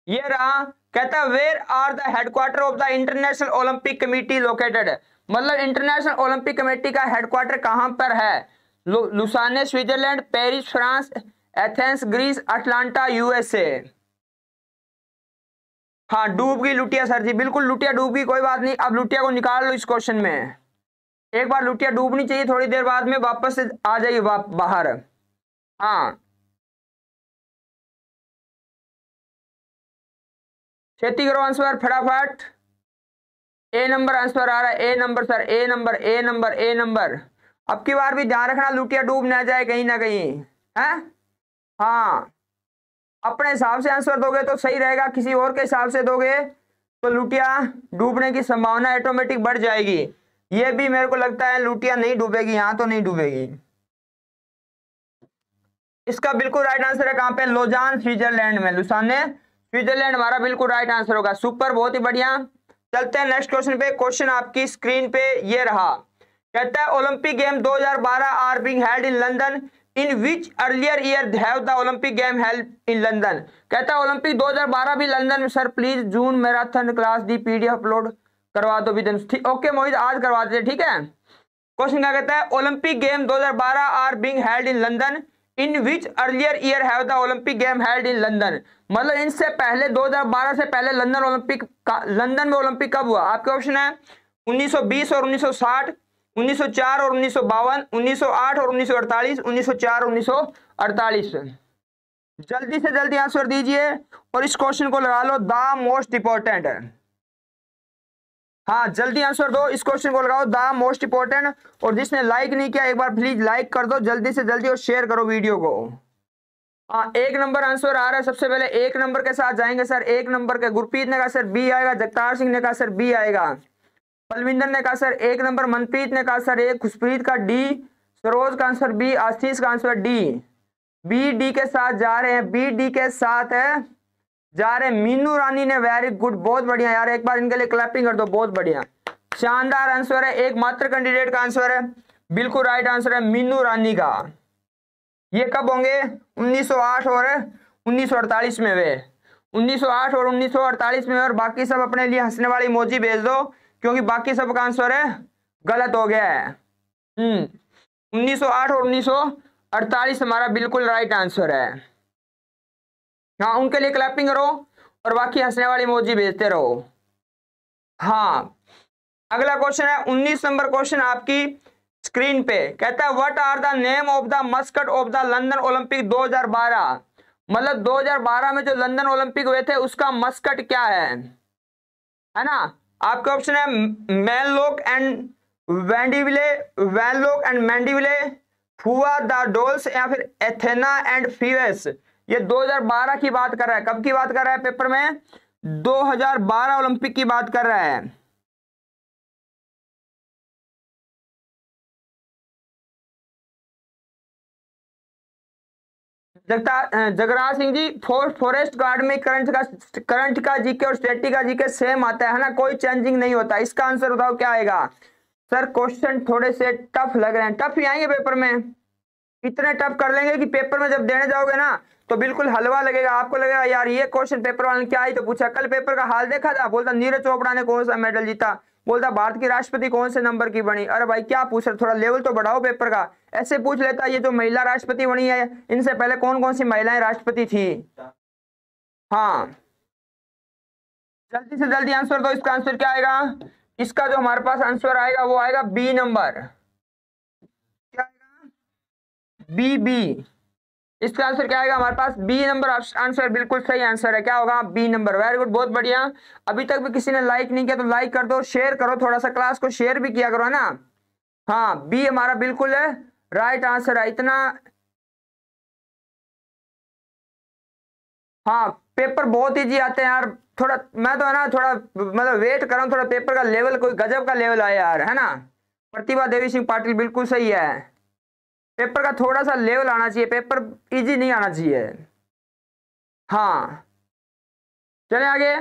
ये रहा। कहता है where are the headquarter of the International Olympic Committee located. मतलब इंटरनेशनल ओलंपिक कमेटी का हेडक्वार्टर कहां पर है। Lausanne Switzerland, Paris France, Athens Greece, Atlanta USA. हाँ डूब गई लुटिया सर जी, बिल्कुल लुटिया डूब गई, कोई बात नहीं। अब लुटिया को निकाल लो इस क्वेश्चन में। एक बार लुटिया डूबनी चाहिए, थोड़ी देर बाद में वापस से आ जाइए बाहर। हाँ खेती करो आंसर फटाफट। ए नंबर आंसर आ रहा है, A number sir, A number A number A number. अब की बार भी ध्यान रखना लुटिया डूब ना जाए कहीं ना कहीं, है। हाँ अपने हिसाब से आंसर दोगे तो सही रहेगा, किसी और के हिसाब से दोगे तो लुटिया डूबने की संभावना ऑटोमेटिक बढ़ जाएगी। ये भी मेरे को लगता है लुटिया नहीं डूबेगी, यहां तो नहीं डूबेगी। इसका बिल्कुल राइट आंसर है कहां पे, लोजान स्विट्जरलैंड में, लुसाने स्विट्जरलैंड हमारा बिल्कुल राइट आंसर होगा। सुपर, बहुत ही बढ़िया। चलते हैं नेक्स्ट क्वेश्चन पे। क्वेश्चन आपकी स्क्रीन पे ये रहा। कहता है Olympic game 2012 are being held in London, in which earlier year have the Olympic game held in London. कहता है ओलंपिक 2012 भी लंदन में। Sir please June marathon class दी पीडीएफ अपलोड करवा दो विद। ओके मोहित आज करवा दे, ठीक है। क्वेश्चन क्या कहता है, Olympic game 2012 are being held in London, in which earlier year have the Olympic game held in London. मतलब इनसे पहले 2012 से पहले लंदन ओलंपिक का, लंदन में ओलंपिक कब हुआ। आपके ऑप्शन है 1920 और 1960, 1904 और 1952, 1908 और 1948, 1904 और 1948। जल्दी से जल्दी आंसर दीजिए और इस क्वेश्चन को लगा लो द मोस्ट इंपॉर्टेंट। हाँ जल्दी आंसर दो, इस क्वेश्चन को लगाओ द मोस्ट इंपॉर्टेंट। और जिसने लाइक नहीं किया एक बार प्लीज लाइक कर दो जल्दी से जल्दी और शेयर करो वीडियो को। हाँ 1 नंबर आंसर आ रहा है। सबसे पहले 1 नंबर के साथ जाएंगे सर। 1 नंबर के गुरप्रीत ने कहा सर बी आएगा, जगतार सिंह ने कहा सर बी आएगा, बलविंदर ने कहा सर 1 नंबर, मनप्रीत ने कहा सर 1, खुशप्रीत का डी, सरोज का आंसर बी, आशीष का आंसर डी। बी डी के साथ जा रहे हैं, बी डी के साथ है जा रहे हैं मीनू रानी ने, वेरी गुड, बहुत बढ़िया यार, एक बार इनके लिए क्लैपिंग कर दो, बहुत बढ़िया, शानदार आंसर है। एकमात्र कैंडिडेट का आंसर है, बिल्कुल राइट आंसर है मीनू रानी का। ये कब होंगे, 1908 और 1948 में हुए, 1908 और 1948 में। और बाकी सब अपने लिए हंसने वाली इमोजी भेज दो क्योंकि बाकी सब का आंसर है गलत हो गया है। 1908 और 1948 हमारा बिल्कुल राइट आंसर है। हाँ उनके लिए क्लैपिंग करो और बाकी हंसने वाली इमोजी भेजते रहो। हाँ, अगला क्वेश्चन है 19 नंबर क्वेश्चन आपकी स्क्रीन पे। कहता है what are the name of the mascot of the London Olympic 2012। मतलब 2012 में जो लंदन ओलंपिक हुए थे उसका मस्कट क्या है ना। आपके ऑप्शन है मैनलोक एंड मैंडिविले, फुआ द डोल्स, या फिर एथेना एंड फीवेस। ये 2012 की बात कर रहा है। कब की बात कर रहा है पेपर में? 2012 ओलंपिक की बात कर रहा है। जगराज सिंह जी, फॉरेस्ट गार्ड में करंट का जीके और स्टैटिक का जीके सेम आता है ना, कोई चेंजिंग नहीं होता। इसका आंसर बताओ क्या आएगा। सर क्वेश्चन थोड़े से टफ लग रहे हैं, टफ ही आएंगे पेपर में। इतने टफ कर लेंगे कि पेपर में जब देने जाओगे ना तो बिल्कुल हलवा लगेगा, आपको लगेगा यार ये क्वेश्चन पेपर वाले ने क्या ही तो पूछा। कल पेपर का हाल देखा था, बोलता नीरज चोपड़ा ने कौन सा मेडल जीता, बोलता भारत की राष्ट्रपति कौन से नंबर की बनी। अरे भाई क्या पूछ रहे, थोड़ा लेवल तो बढ़ाओ पेपर का। ऐसे पूछ लेता ये जो महिला राष्ट्रपति बनी है, इनसे पहले कौन कौन सी महिलाएं राष्ट्रपति थी। हाँ, जल्दी से जल्दी आंसर दो। इसका आंसर क्या आएगा? इसका जो हमारे पास आंसर आएगा वो आएगा बी नंबर। क्या आएगा? B B. इसका आंसर क्या आएगा हमारे पास? बी नंबर आंसर बिल्कुल सही आंसर है। क्या होगा? B number. वेरी गुड, बहुत बढ़िया। अभी तक भी किसी ने लाइक नहीं किया तो लाइक कर दो, शेयर करो, थोड़ा सा क्लास को शेयर भी किया करो, है ना। हाँ, बी हमारा बिल्कुल है राइट आंसर है। इतना हाँ, पेपर बहुत इजी आते हैं यार। थोड़ा मैं तो है ना थोड़ा मतलब वेट कर रहा हूँ, थोड़ा पेपर का लेवल कोई गजब का लेवल आया यार, है ना। प्रतिभा देवी सिंह पाटिल बिल्कुल सही है। पेपर का थोड़ा सा लेवल आना चाहिए, पेपर इजी नहीं आना चाहिए। हाँ, चले आगे।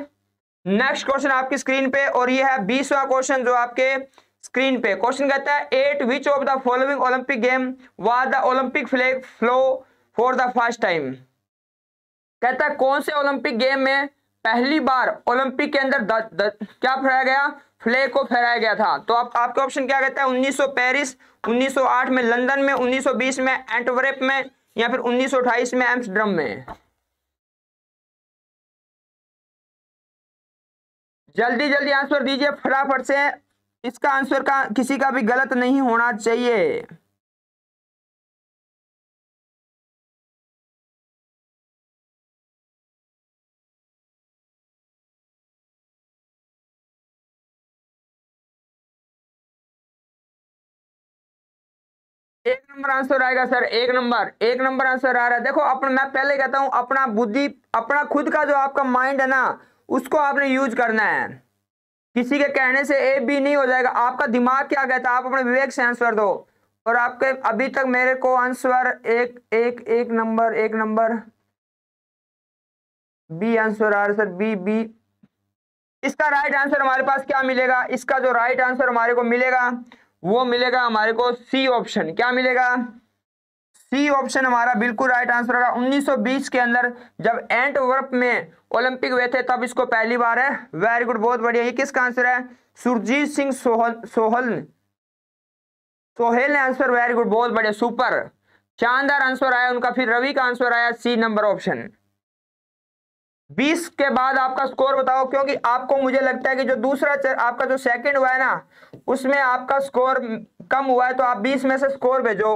नेक्स्ट क्वेश्चन आपकी स्क्रीन पे, और ये है 20वां क्वेश्चन जो आपके स्क्रीन पे। क्वेश्चन कहता है at which of the following Olympic game was the Olympic flag flow for the first time. कहता है कौन से ओलंपिक गेम में पहली बार ओलंपिक के अंदर क्या फहराया गया? फ्लैग को फहराया गया था। तो आपके ऑप्शन क्या कहता है? 1900 पेरिस, 1908 में लंदन में, 1920 में एंटवर्प में, या फिर 1928 में एम्स्टर्डम में। जल्दी जल्दी आंसर दीजिए फटाफट से। इसका आंसर का किसी का भी गलत नहीं होना चाहिए। एक नंबर आंसर आएगा सर, एक नंबर, एक नंबर आंसर आ रहा है। देखो अपना, मैं पहले कहता हूं अपना बुद्धि, अपना खुद का जो आपका माइंड है ना उसको आपने यूज करना है। किसी के कहने से ए बी नहीं हो जाएगा। आपका दिमाग क्या कहता है आप अपने विवेक से आंसर दो। और आपके अभी तक मेरे को आंसर एक एक एक नंबर, एक नंबर बी आंसर आ रहा है सर, बी बी। इसका राइट आंसर हमारे पास क्या मिलेगा? इसका जो राइट आंसर हमारे को मिलेगा वो मिलेगा हमारे को सी ऑप्शन। क्या मिलेगा? सी ऑप्शन हमारा बिल्कुल राइट आंसर होगा। 1920 के अंदर जब एंटवर्प में ओलंपिक हुए थे तब इसको पहली बार है। वेरी गुड, बहुत बढ़िया। ये किसका आंसर है? सुरजीत सिंह सोहेल ने आंसर। वेरी गुड, बहुत बढ़िया, सुपर, शानदार आंसर आया उनका। फिर रवि का आंसर आया सी नंबर ऑप्शन। 20 के बाद आपका स्कोर बताओ, क्योंकि आपको मुझे लगता है कि जो दूसरा आपका जो सेकंड हुआ है ना उसमें आपका स्कोर कम हुआ है, तो आप 20 में से स्कोर भेजो।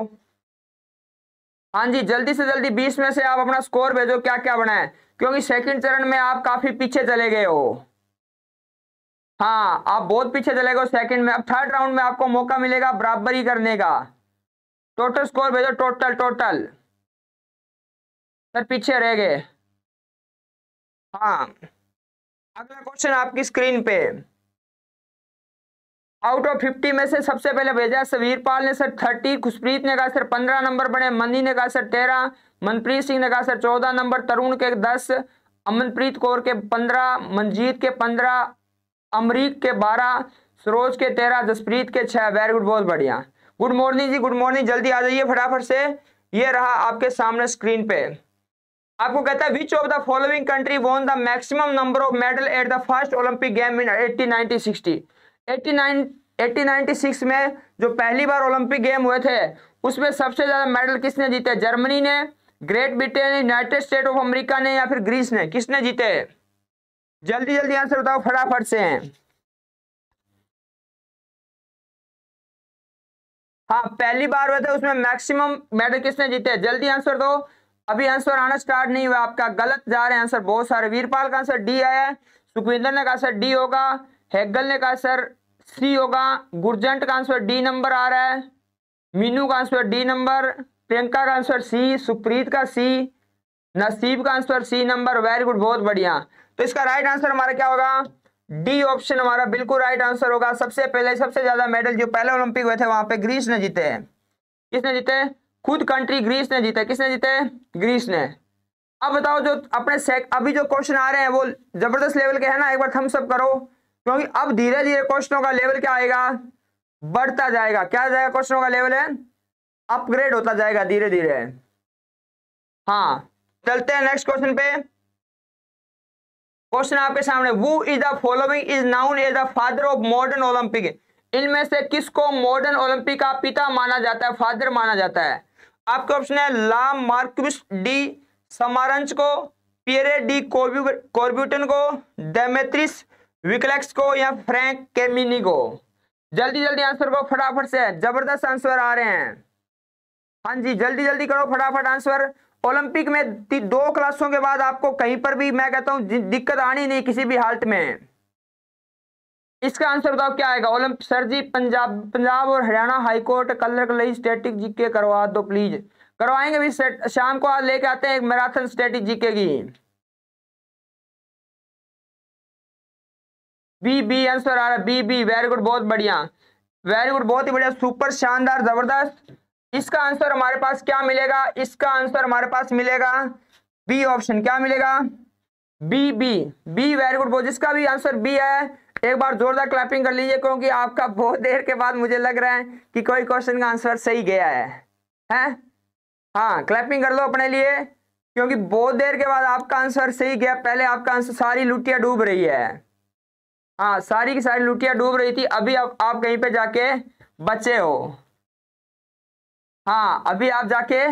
हाँ जी, जल्दी से जल्दी 20 में से आप अपना स्कोर भेजो क्या क्या बना है, क्योंकि सेकंड चरण में आप काफी पीछे चले गए हो। हाँ, आप बहुत पीछे चले गए सेकंड में। अब थर्ड राउंड में आपको मौका मिलेगा बराबरी करने का। टोटल स्कोर भेजो, टोटल टोटल। सर पीछे रह गए। हाँ, अगला क्वेश्चन आपकी स्क्रीन पे। आउट ऑफ 50 में से सबसे पहले भेजा सवीरपाल ने सर 30, खुशप्रीत ने कहा सर 15 नंबर बने, मनी ने कहा सर 13, मनप्रीत सिंह ने कहा सर 14 नंबर, तरुण के 10, अमनप्रीत कौर के 15, मंजीत के 15, अमरीक के 12, सरोज के 13, जसप्रीत के 6। वेरी गुड, बहुत बढ़िया। गुड मॉर्निंग जी, गुड मॉर्निंग। जल्दी आ जाइए फटाफट से। ये रहा आपके सामने स्क्रीन पे। आपको कहता है विच of the following country won the maximum number of medal at the first Olympic game in 1890-60। 1896 में जो पहली बार ओलंपिक गेम हुए थे उसमें सबसे ज्यादा मेडल किसने जीते? जर्मनी ने, ग्रेट ब्रिटेन ने, यूनाइटेड स्टेट ऑफ अमेरिका ने, या फिर ग्रीस ने? किसने जीते? जल्दी जल्दी आंसर बताओ फटाफट से। हाँ, पहली बार हुए थे, उसमें मैक्सिमम मेडल किसने जीते? जल्दी आंसर दो, अभी आंसर आना स्टार्ट नहीं हुआ आपका, गलत जा रहे हैं आंसर बहुत सारे। वीरपाल का आंसर डी आया है, सुखविंदर ने कहा सर डी होगा, हेगल ने कहा सर सी होगा, गुरजंट का आंसर डी नंबर आ रहा है, मीनू का आंसर डी नंबर, प्रियंका का आंसर सी, सुप्रीत का सी, नसीब का answer C number. Very good, बहुत बढ़िया। तो इसका राइट आंसर हमारा क्या होगा? डी ऑप्शन हमारा बिल्कुल राइट आंसर होगा। सबसे पहले सबसे ज्यादा मेडल जो पहले ओलंपिक हुए थे वहां पे ग्रीस ने जीते हैं। किसने जीते? खुद कंट्री ग्रीस ने जीते। किसने जीते? ग्रीस ने। अब बताओ, जो अपने अभी जो क्वेश्चन आ रहे हैं वो जबरदस्त लेवल के हैं ना, एक बार थम्स अप करो, क्योंकि अब धीरे धीरे क्वेश्चनों का लेवल क्या आएगा? बढ़ता जाएगा। क्या जाएगा? क्वेश्चनों का लेवल है अपग्रेड होता जाएगा धीरे धीरे। हाँ, चलते हैं नेक्स्ट क्वेश्चन पे। क्वेश्चन आपके सामने, who is the following is known as the father of modern Olympic? इनमें से किसको मॉडर्न ओलंपिक का पिता माना जाता है, फादर माना जाता है? आपके ऑप्शन है ला मार्क्विस डी समारंच को, पियरे डी कॉर्ब्यूटन को, डेमेत्रिस विकलेक्स को, या फ्रैंक केमिनी को। जल्दी जल्दी आंसर को फटाफट से, जबरदस्त आंसर आ रहे हैं। हाँ जी, जल्दी जल्दी करो फटाफट आंसर। ओलंपिक में 2 क्लासों के बाद आपको कहीं पर भी मैं कहता हूं दिक्कत आनी नहीं किसी भी हालत में। इसका आंसर बताओ क्या आएगा? ओलंपिक सर जी, पंजाब और हरियाणा हाईकोर्ट कलर लई स्टैटिक जीके करवा दो प्लीज। करवाएंगे भी, शाम को आज लेके आते हैं एक मैराथन स्टैटिक जीके की। बी बी आंसर आ रहा है, बी बी। वेरी गुड, बहुत बढ़िया, वेरी गुड, बहुत ही बढ़िया, सुपर शानदार जबरदस्त। इसका आंसर हमारे पास क्या मिलेगा? इसका आंसर हमारे पास मिलेगा बी ऑप्शन। क्या मिलेगा? B B B. Very good, बहुत। जिसका भी आंसर बी है एक बार जोरदार क्लैपिंग कर लीजिए, क्योंकि आपका बहुत देर के बाद मुझे लग रहा है कि कोई क्वेश्चन का आंसर सही गया है, हैं? हाँ, क्लैपिंग कर लो अपने लिए, क्योंकि बहुत देर के बाद आपका आंसर सही गया। पहले आपका आंसर सारी लुटिया डूब रही है, हाँ, सारी की सारी लुटिया डूब रही थी, अभी आप कहीं पे जाके बचे हो। हाँ, अभी आप जाके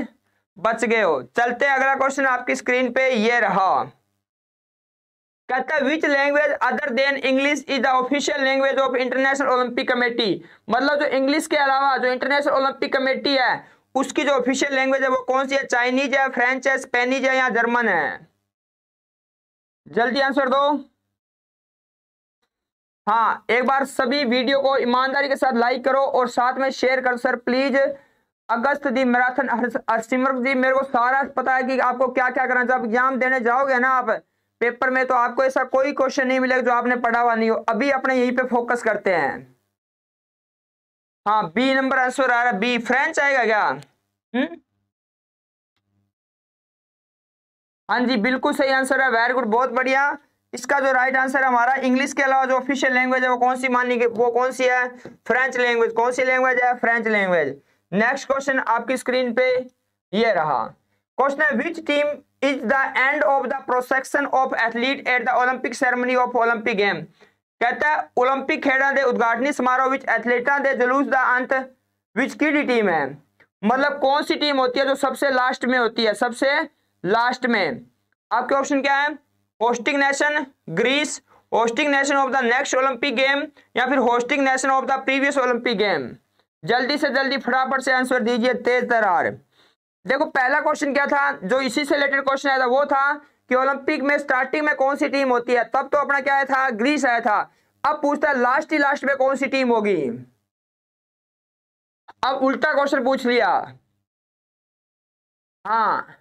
बच गए हो। चलते हैं, अगला क्वेश्चन आपकी स्क्रीन पे ये रहा। कहता है which language other than English is the official language of international Olympic committee? मतलब जो इंग्लिश के अलावा जो इंटरनेशनल ओलंपिक कमेटी है उसकी जो ऑफिशियल लैंग्वेज है वो कौन सी है? चाइनीज है, फ्रेंच है, स्पेनिश है, या जर्मन है? जल्दी आंसर दो। हाँ, एक बार सभी वीडियो को ईमानदारी के साथ लाइक करो और साथ में शेयर करो सर प्लीज। अगस्त दी मैराथन, सिमरन जी मेरे को सारा पता है कि आपको क्या क्या करना। जब एग्जाम देने जाओगे ना आप पेपर में, तो आपको ऐसा कोई क्वेश्चन नहीं मिलेगा जो आपने पढ़ा हुआ नहीं हो। अभी अपने यहीं पे फोकस करते हैं। हाँ, बी नंबर आंसर आ रहा है, बी। फ्रेंच आएगा क्या? हाँ जी, बिल्कुल सही आंसर है, वेरी गुड, बहुत बढ़िया। इसका जो राइट आंसर है हमारा, इंग्लिश के अलावा जो ऑफिशियल लैंग्वेज है वो कौन सी मानी गई? वो कौन सी है? French language. कौन सी लैंग्वेज है? French language. नेक्स्ट क्वेश्चन आपकी स्क्रीन पे ये रहा। क्वेश्चन है which team is the end of the projection of athlete at the Olympic ceremony of Olympic game? कहता है ओलंपिक खेलों के उद्घाटनी समारोह विच एथलीटा दे जुलूस द अंत विच की टीम है? मतलब कौन सी टीम होती है जो सबसे लास्ट में होती है? सबसे लास्ट में। आपके ऑप्शन क्या है? Hosting nation Greece, hosting nation of the next Olympic game, या फिर hosting nation of the previous Olympic game. जल्दी से जल्दी फटाफट से आंसर दीजिए, तेज तरार। देखो, पहला क्वेश्चन क्या था जो इसी से रिलेटेड क्वेश्चन आया था? वो था कि ओलंपिक में स्टार्टिंग में कौन सी टीम होती है, तब तो अपना क्या आया था? ग्रीस आया था। अब पूछता है लास्ट ही लास्ट में कौन सी टीम होगी। अब उल्टा क्वेश्चन पूछ लिया। हाँ,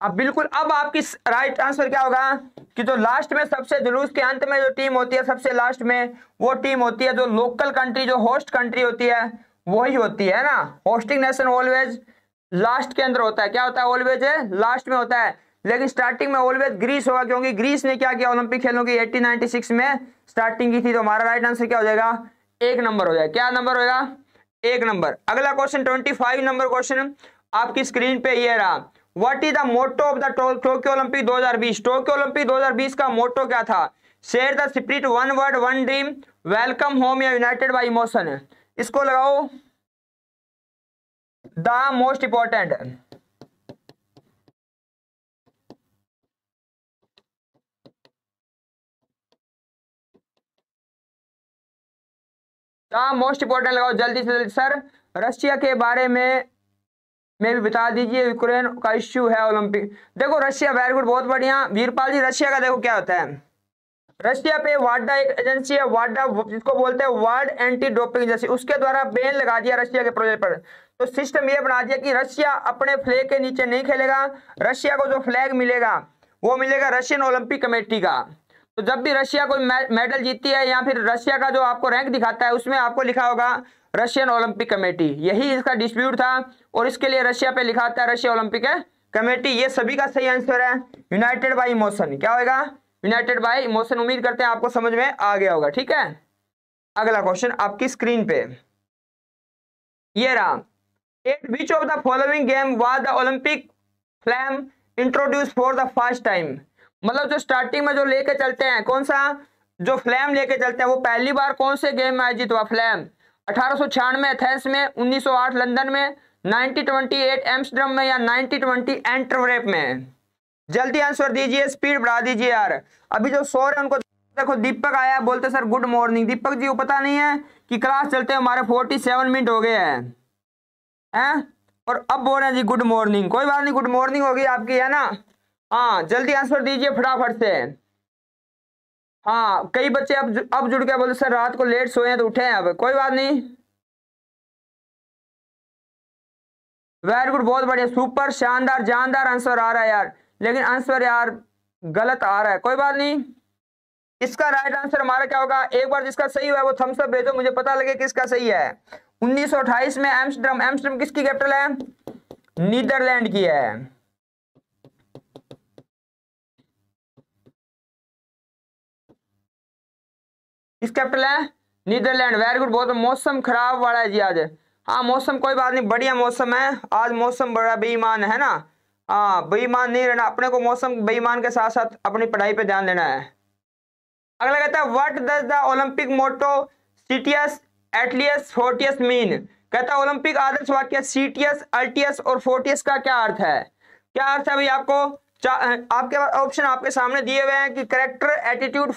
अब बिल्कुल, अब आपकी राइट आंसर क्या होगा कि जो लास्ट में सबसे जुलूस के अंत में जो टीम होती है सबसे लास्ट में, वो टीम होती है जो लोकल कंट्री, जो होस्ट कंट्री होती है वही होती है ना। होस्टिंग नेशन ऑलवेज लास्ट के अंदर होता है। क्या होता है? ऑलवेज है लास्ट में होता है। लेकिन स्टार्टिंग में ऑलवेज ग्रीस होगा, क्योंकि ग्रीस ने क्या किया? ओलंपिक खेलों की 1896 में स्टार्टिंग की थी। तो हमारा राइट आंसर क्या हो जाएगा? 1 नंबर हो जाएगा। क्या नंबर होगा? 1 नंबर। अगला क्वेश्चन 25 नंबर क्वेश्चन आपकी स्क्रीन पे ये रहा। What is the motto of the Tokyo Olympic 2020? Tokyo Olympic 2020 का मोटो क्या था? Share the spirit, one word, one dream, welcome home, या यूनाइटेड बाय इमोशन? इसको लगाओ द मोस्ट इंपॉर्टेंट। हाँ मोस्ट इंपोर्टेंट लगाओ जल्दी से जल्दी। सर रशिया के बारे में भी बता दीजिए, यूक्रेन का इश्यू है ओलंपिक। देखो रशिया, वेरी गुड, बहुत बढ़िया वीरपाल जी। रशिया का देखो क्या होता है, रशिया पे वाडा एक एजेंसी है, वाडा जिसको बोलते हैं वर्ल्ड एंटी डोपिंग एजेंसी, उसके द्वारा बैन लगा दिया रशिया के प्रोजेक्ट पर। तो सिस्टम ये बना दिया कि रशिया अपने फ्लैग के नीचे नहीं खेलेगा, रशिया को जो फ्लैग मिलेगा वो मिलेगा रशियन ओलंपिक कमेटी का। तो जब भी रशिया कोई मेडल जीतती है या फिर रशिया का जो आपको रैंक दिखाता है उसमें आपको लिखा होगा रशियन ओलंपिक कमेटी। यही इसका डिस्प्यूट था और इसके लिए रशिया पे लिखा था रशिया ओलंपिक कमेटी। ये सभी का सही आंसर है, यूनाइटेड बाय इमोशन। क्या होगा, यूनाइटेड बाय इमोशन। उम्मीद करते हैं आपको समझ में आ गया होगा। ठीक है, अगला क्वेश्चन आपकी स्क्रीन पे ये रहा। Eight which of the following game was the Olympic flame introduce for the first time. मतलब जो स्टार्टिंग में जो लेके चलते हैं, कौन सा जो फ्लैम लेके चलते हैं वो पहली बार कौन से गेम में आयोजित हुआ। फ्लैम 1896 एथेंस में, 1908 लंदन में, 1928 एम्स्टर्डम में या 1920 एंटरवर्प में। जल्दी आंसर दीजिए, स्पीड बढ़ा दीजिए यार। अभी जो सो रहे हैं उनको देखो, दीपक आया बोलते sir good morning. Deepak ji को पता नहीं है कि क्लास चलते हमारे 47 मिनट हो गए हैं और अब बोल रहे हैं जी गुड मॉर्निंग। कोई बात नहीं, गुड मॉर्निंग होगी आपकी, है ना। हाँ जल्दी आंसर दीजिए फटाफट से। हाँ कई बच्चे अब जुड़ के बोलते सर रात को लेट सोए हैं तो उठे हैं। अब कोई बात नहीं, वेरी गुड, बहुत बढ़िया, सुपर, शानदार, जानदार आंसर आ रहा है यार। लेकिन आंसर यार गलत आ रहा है, कोई बात नहीं। इसका राइट आंसर हमारा क्या होगा, एक बार जिसका सही हुआ है वो थम्स अप भेजो, मुझे पता लगे किसका सही है। 1928 में एम्स्टर्डम। एम्स्टर्डम किसकी कैपिटल है, नीदरलैंड की है। किस कैपिटल है, नीदरलैंड। वेरी गुड, बहुत। मौसम खराब वाला है जी आज। हाँ मौसम कोई बात नहीं, बढ़िया मौसम है आज। मौसम बड़ा बेईमान है ना। हाँ बेईमान नहीं रहना अपने को, मौसम बेईमान के साथ साथ अपनी पढ़ाई पे ध्यान देना है। अगला कहता है what does the Olympic motto Citius एटलियस फोर्टियस मीन। कहता है ओलंपिक आदर्श वाक्य सिटियस, अल्टियस और फोर्टियस का क्या अर्थ है। क्या अर्थ है भाई, आपको आपके ऑप्शन आपके सामने दिए हुए हैं कि character, attitude,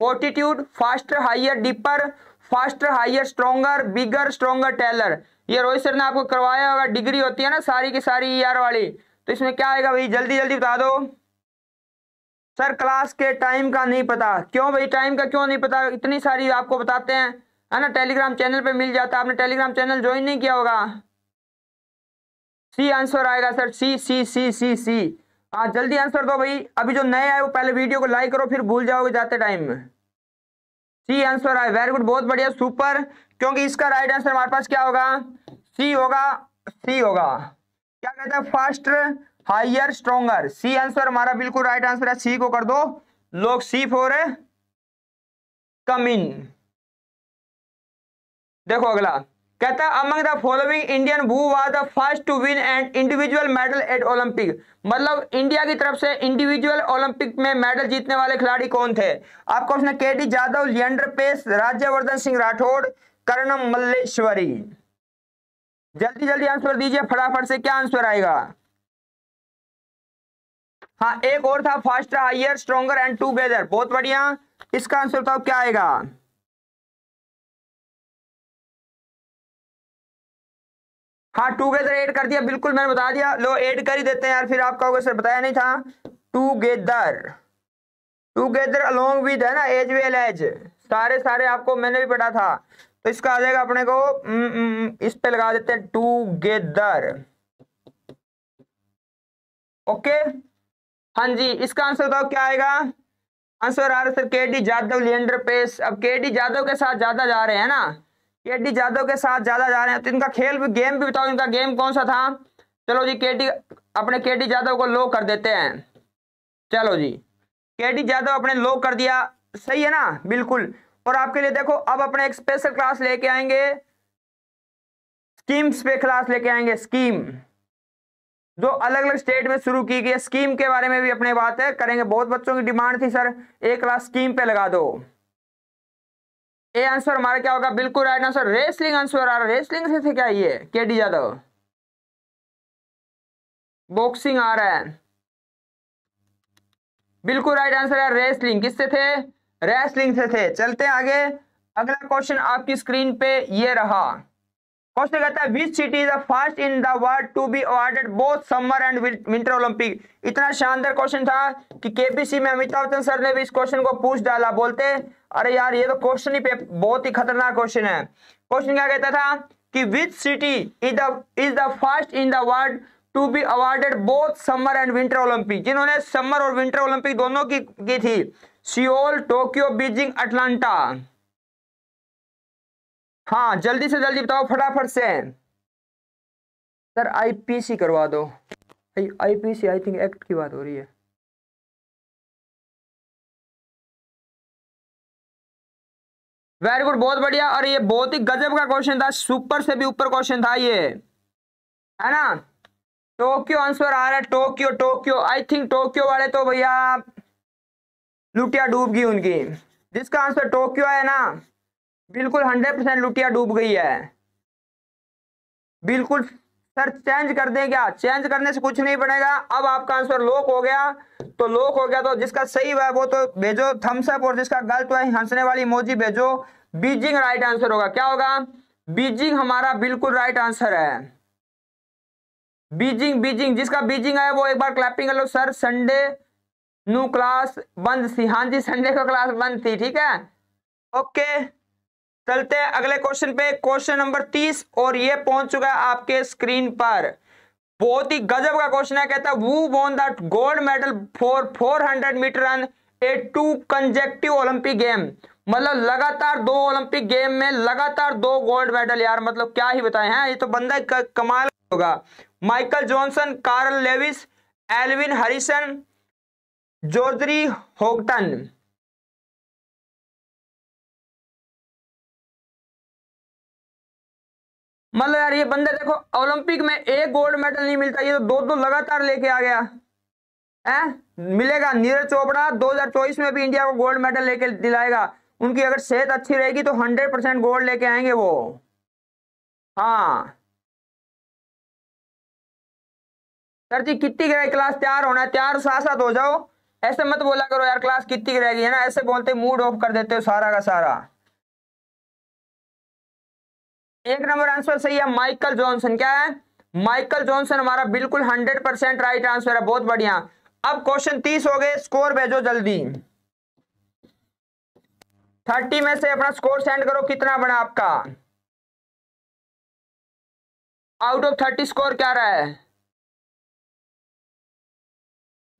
fortitude, faster, higher, deeper, faster, higher, stronger, bigger, stronger, taller. ये रोहित सर ने आपको करवाया होगा, डिग्री होती है ना सारी की सारी ER वाली। तो इसमें क्या आएगा भाई, जल्दी जल्दी बता दो। सर क्लास के टाइम का नहीं पता, क्यों भाई टाइम का क्यों नहीं पता, इतनी सारी आपको बताते हैं, है ना। टेलीग्राम चैनल पे मिल जाता है, आपने टेलीग्राम चैनल ज्वाइन नहीं किया होगा। सी आंसर आएगा सर, सी सी सी सी सी। हाँ जल्दी आंसर दो भाई, अभी जो नए आए वो पहले वीडियो को लाइक करो, फिर भूल जाओगे जाते टाइम। सी आंसर आए, वेरी गुड, बहुत बढ़िया, सुपर। क्योंकि इसका राइट आंसर हमारे पास क्या होगा, सी होगा, सी होगा। क्या कहता है, faster, higher, stronger. C answer हमारा बिल्कुल राइट आंसर है, सी को कर दो लोग, सी फॉर कम इन। देखो अगला कहता है among the following Indian who was the first to win an individual medal at Olympic. मतलब इंडिया की तरफ से इंडिविजुअल ओलंपिक में मेडल जीतने वाले खिलाड़ी कौन थे। आपको उसने KD जाधव, लिएंडर पेस, राज्यवर्धन सिंह राठौड़, कर्णम मल्लेश्वरी। जल्दी जल्दी आंसर दीजिए फटाफट से, क्या आंसर आएगा। हाँ एक और था, faster, higher, stronger and together. बहुत बढ़िया, इसका आंसर बताओ क्या आएगा। हाँ टूगेदर ऐड कर दिया, बिल्कुल मैंने बता दिया, लो ऐड कर ही देते हैं यार, फिर आप कहोगे सर बताया नहीं था। टूगेदर, टूगेदर अलोंग विद, है ना, एज वेल एज, सारे सारे आपको मैंने भी पढ़ा था। तो इसका आ जाएगा अपने को इस पे लगा देते हैं टूगेदर। ओके हाँ जी, इसका आंसर बताओ क्या आएगा। आंसर आ रहा है सर KD जाधव, लिएंडर पेस। अब KD जाधव के साथ ज्यादा जा रहे हैं ना, KD जाधव के साथ ज्यादा जा रहे हैं, तो इनका खेल भी, गेम भी बताओ, इनका गेम कौन सा था। चलो जी अपने KD जाधव को लो कर देते हैं। चलो जी KD जाधव अपने लो कर दिया, सही है ना, बिल्कुल। और आपके लिए देखो अब अपने एक स्पेशल क्लास लेके आएंगे, स्कीम्स पे क्लास लेके आएंगे, स्कीम जो अलग अलग स्टेट में शुरू की गई, स्कीम के बारे में भी अपने बात है करेंगे। बहुत बच्चों की डिमांड थी सर एक क्लास स्कीम पे लगा दो। ए आंसर हमारा क्या होगा, बिल्कुल राइट आंसर, रेसलिंग आंसर आ रहा है। रेसलिंग से थे क्या ये KD यादव, बॉक्सिंग आ रहा है, बिल्कुल राइट आंसर है रेसलिंग। किससे थे, रेसलिंग से थे। चलते हैं आगे, अगला क्वेश्चन आपकी स्क्रीन पे ये रहा। क्वेश्चन कहता है which city is the first in the world to be awarded both summer and winter Olympic. इतना शानदार क्वेश्चन था कि केबीसी में अमिताभ बच्चन सर ने भी इस क्वेश्चन को पूछ डाला। बोलते अरे यार ये तो क्वेश्चन ही बहुत ही खतरनाक क्वेश्चन है। क्वेश्चन क्या कहता था कि which city is the first in the world to be awarded both summer and winter Olympic. जिन्होंने समर और विंटर ओलंपिक दोनों की थी, सियोल, टोक्यो, बीजिंग, अटलांटा। हाँ जल्दी से जल्दी बताओ फटाफट से। सर आईपीसी करवा दो। आईपीसी आई थिंक एक्ट की बात हो रही है। वेरी गुड, बहुत बढ़िया। और ये बहुत ही गजब का क्वेश्चन था, सुपर से भी ऊपर क्वेश्चन था ये, है ना। टोक्यो आंसर आ रहा है, Tokyo Tokyo. I think Tokyo वाले तो भैया लुटिया डूब गई उनकी। जिसका आंसर टोक्यो है ना, बिल्कुल 100% लुटिया डूब गई है। बिल्कुल सर चेंज कर दें क्या? चेंज करने से कुछ नहीं बनेगा। अब आपका आंसर लॉक हो गया, तो लॉक हो गया तो जिसका सही है वो तो भेजो थम्स अप, और जिसका गलत है हंसने वाली इमोजी भेजो। बीजिंग राइट आंसर होगा। क्या होगा? बीजिंग हमारा बिल्कुल राइट आंसर है। बीजिंग बीजिंग, जिसका बीजिंग है वो एक बार क्लैपिंग कर लो। सर संडे न्यू क्लास बंद थी। हाँ जी संडे को क्लास बंद थी, ठीक है ओके। चलते हैं अगले क्वेश्चन पे, क्वेश्चन नंबर 30, और ये पहुंच चुका है आपके स्क्रीन पर। बहुत ही गजब का क्वेश्चन है। कहता है who won the gold medal for 400 metre run a 2 consecutive Olympic game. मतलब लगातार 2 ओलंपिक गेम में लगातार 2 गोल्ड मेडल। यार मतलब क्या ही बताएं हैं, ये तो बंदा कमाल होगा। Michael Johnson, Carl Lewis, Alvin Harrison, Gregory Haughton. मतलब यार ये बंदा देखो, ओलंपिक में एक गोल्ड मेडल नहीं मिलता, ये तो 2-2 लगातार लेके आ गया है। मिलेगा नीरज चोपड़ा 2024 में भी इंडिया को गोल्ड मेडल लेके दिलाएगा। उनकी अगर सेहत अच्छी रहेगी तो 100% गोल्ड लेके आएंगे वो। हाँ सर जी कितनी रहेगी क्लास? तैयार होना है, तैयार साथ साथ हो जाओ। ऐसे मत बोला करो यार क्लास कितनी रहेगी, है ना, ऐसे बोलते मूड ऑफ कर देते हो सारा का सारा। एक नंबर आंसर सही है, माइकल जॉनसन। क्या है? माइकल जॉनसन हमारा बिल्कुल 100% राइट आंसर है। बहुत बढ़िया। अब क्वेश्चन 30 हो गए, स्कोर भेजो जल्दी। 30 में से अपना स्कोर सेंड करो, कितना बना आपका? आउट ऑफ 30 स्कोर क्या रहा है?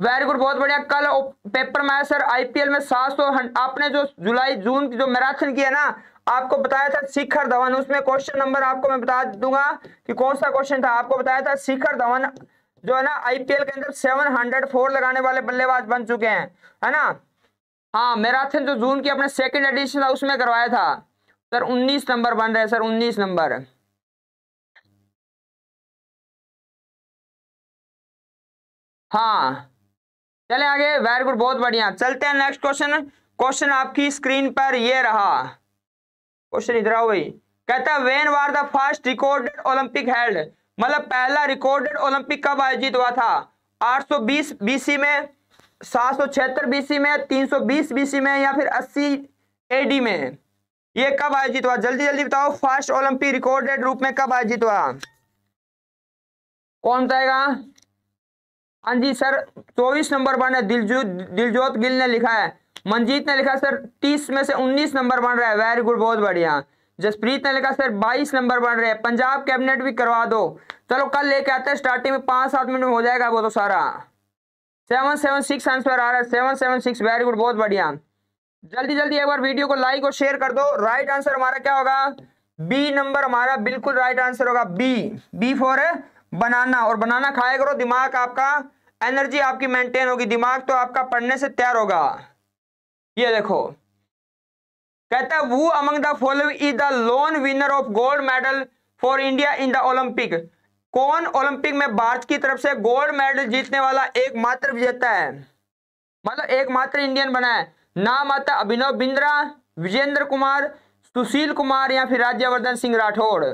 वेरी गुड, बहुत बढ़िया। कल पेपर में सर आईपीएल में 700 आपने जो जून की जो मैराथन की है ना, आपको बताया था शिखर धवन। उसमें क्वेश्चन नंबर आपको मैं बता दूंगा कि कौन सा क्वेश्चन था। आपको बताया था शिखर धवन जो है ना आईपीएल के अंदर 704 लगाने वाले बल्लेबाज बन चुके हैं, है ना। हाँ मैराथन जो जून की अपने सेकंड एडिशन था उसमें करवाया था सर। 19 नंबर बन रहे हैं सर, 19 नंबर। हाँ चले आगे, वेरी गुड, बहुत बढ़िया। चलते हैं नेक्स्ट क्वेश्चन। क्वेश्चन आपकी स्क्रीन पर ये रहा। क्वेश्चन इधर आओ भाई। कहता है when war the first recorded Olympic held. मतलब पहला रिकॉर्डेड ओलंपिक कब आयोजित हुआ था? 820 बीसी में, 776 बीसी में, 320 बीसी में, या फिर 80 एडी में। ये कब आयोजित हुआ? जल्दी जल्दी बताओ। फर्स्ट ओलंपिक रिकॉर्डेड रूप में कब आयोजित हुआ? कौन बताएगा? हाँ जी सर 24 नंबर बन रहा है। दिलजोत गिल ने लिखा है। मंजीत ने लिखा सर 30 में से 19 नंबर बन रहा है। वेरी गुड, बहुत बढ़िया। जसप्रीत ने लिखा सर 22 नंबर बन रहे हैं। पंजाब कैबिनेट भी करवा दो। चलो कल लेके आते हैं, स्टार्टिंग में 5-7 मिनट में हो जाएगा वो तो सारा। 776 आंसर आ रहा है, 776। वेरी गुड, बहुत बढ़िया। जल्दी जल्दी एक बार वीडियो को लाइक और शेयर कर दो। राइट आंसर हमारा क्या होगा? बी नंबर हमारा बिल्कुल राइट आंसर होगा। B for banana. और बनाना खाया करो, दिमाग आपका, एनर्जी आपकी मेंटेन होगी, दिमाग तो आपका पढ़ने से तैयार होगा। ये देखो कहता है who among the following is the lone winner of gold medal for India in the Olympic। कौन ओलंपिक में भारत की तरफ से गोल्ड मेडल जीतने वाला एकमात्र विजेता है? मतलब एकमात्र इंडियन बना है। नाम आता है अभिनव बिंद्रा, विजेंद्र कुमार, सुशील कुमार, या फिर राज्यवर्धन सिंह राठौड़।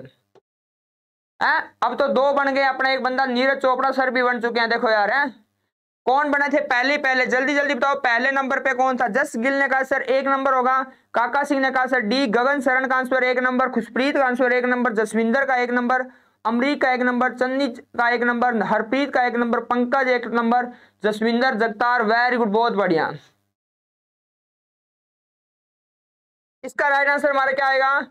अब तो 2 बन गए अपना। एक बंदा नीरज चोपड़ा सर भी बन चुके हैं, देखो यार है। कौन बने थे पहले पहले, जल्दी जल्दी बताओ, पहले नंबर पे कौन था? जस गिल ने कहा सर 1 नंबर होगा, काका सिंह ने कहा सर डी, गगन शरण का आंसर 1 नंबर, खुशप्रीत का आंसर 1 नंबर, जसविंदर का 1 नंबर, अमरीक का 1 नंबर, चन्नी का 1 नंबर, हरप्रीत का 1 number, Pankaj 1 number, Jaswinder, Jagtar, very good, बहुत बढ़िया। इसका राइट आंसर हमारा क्या आएगा?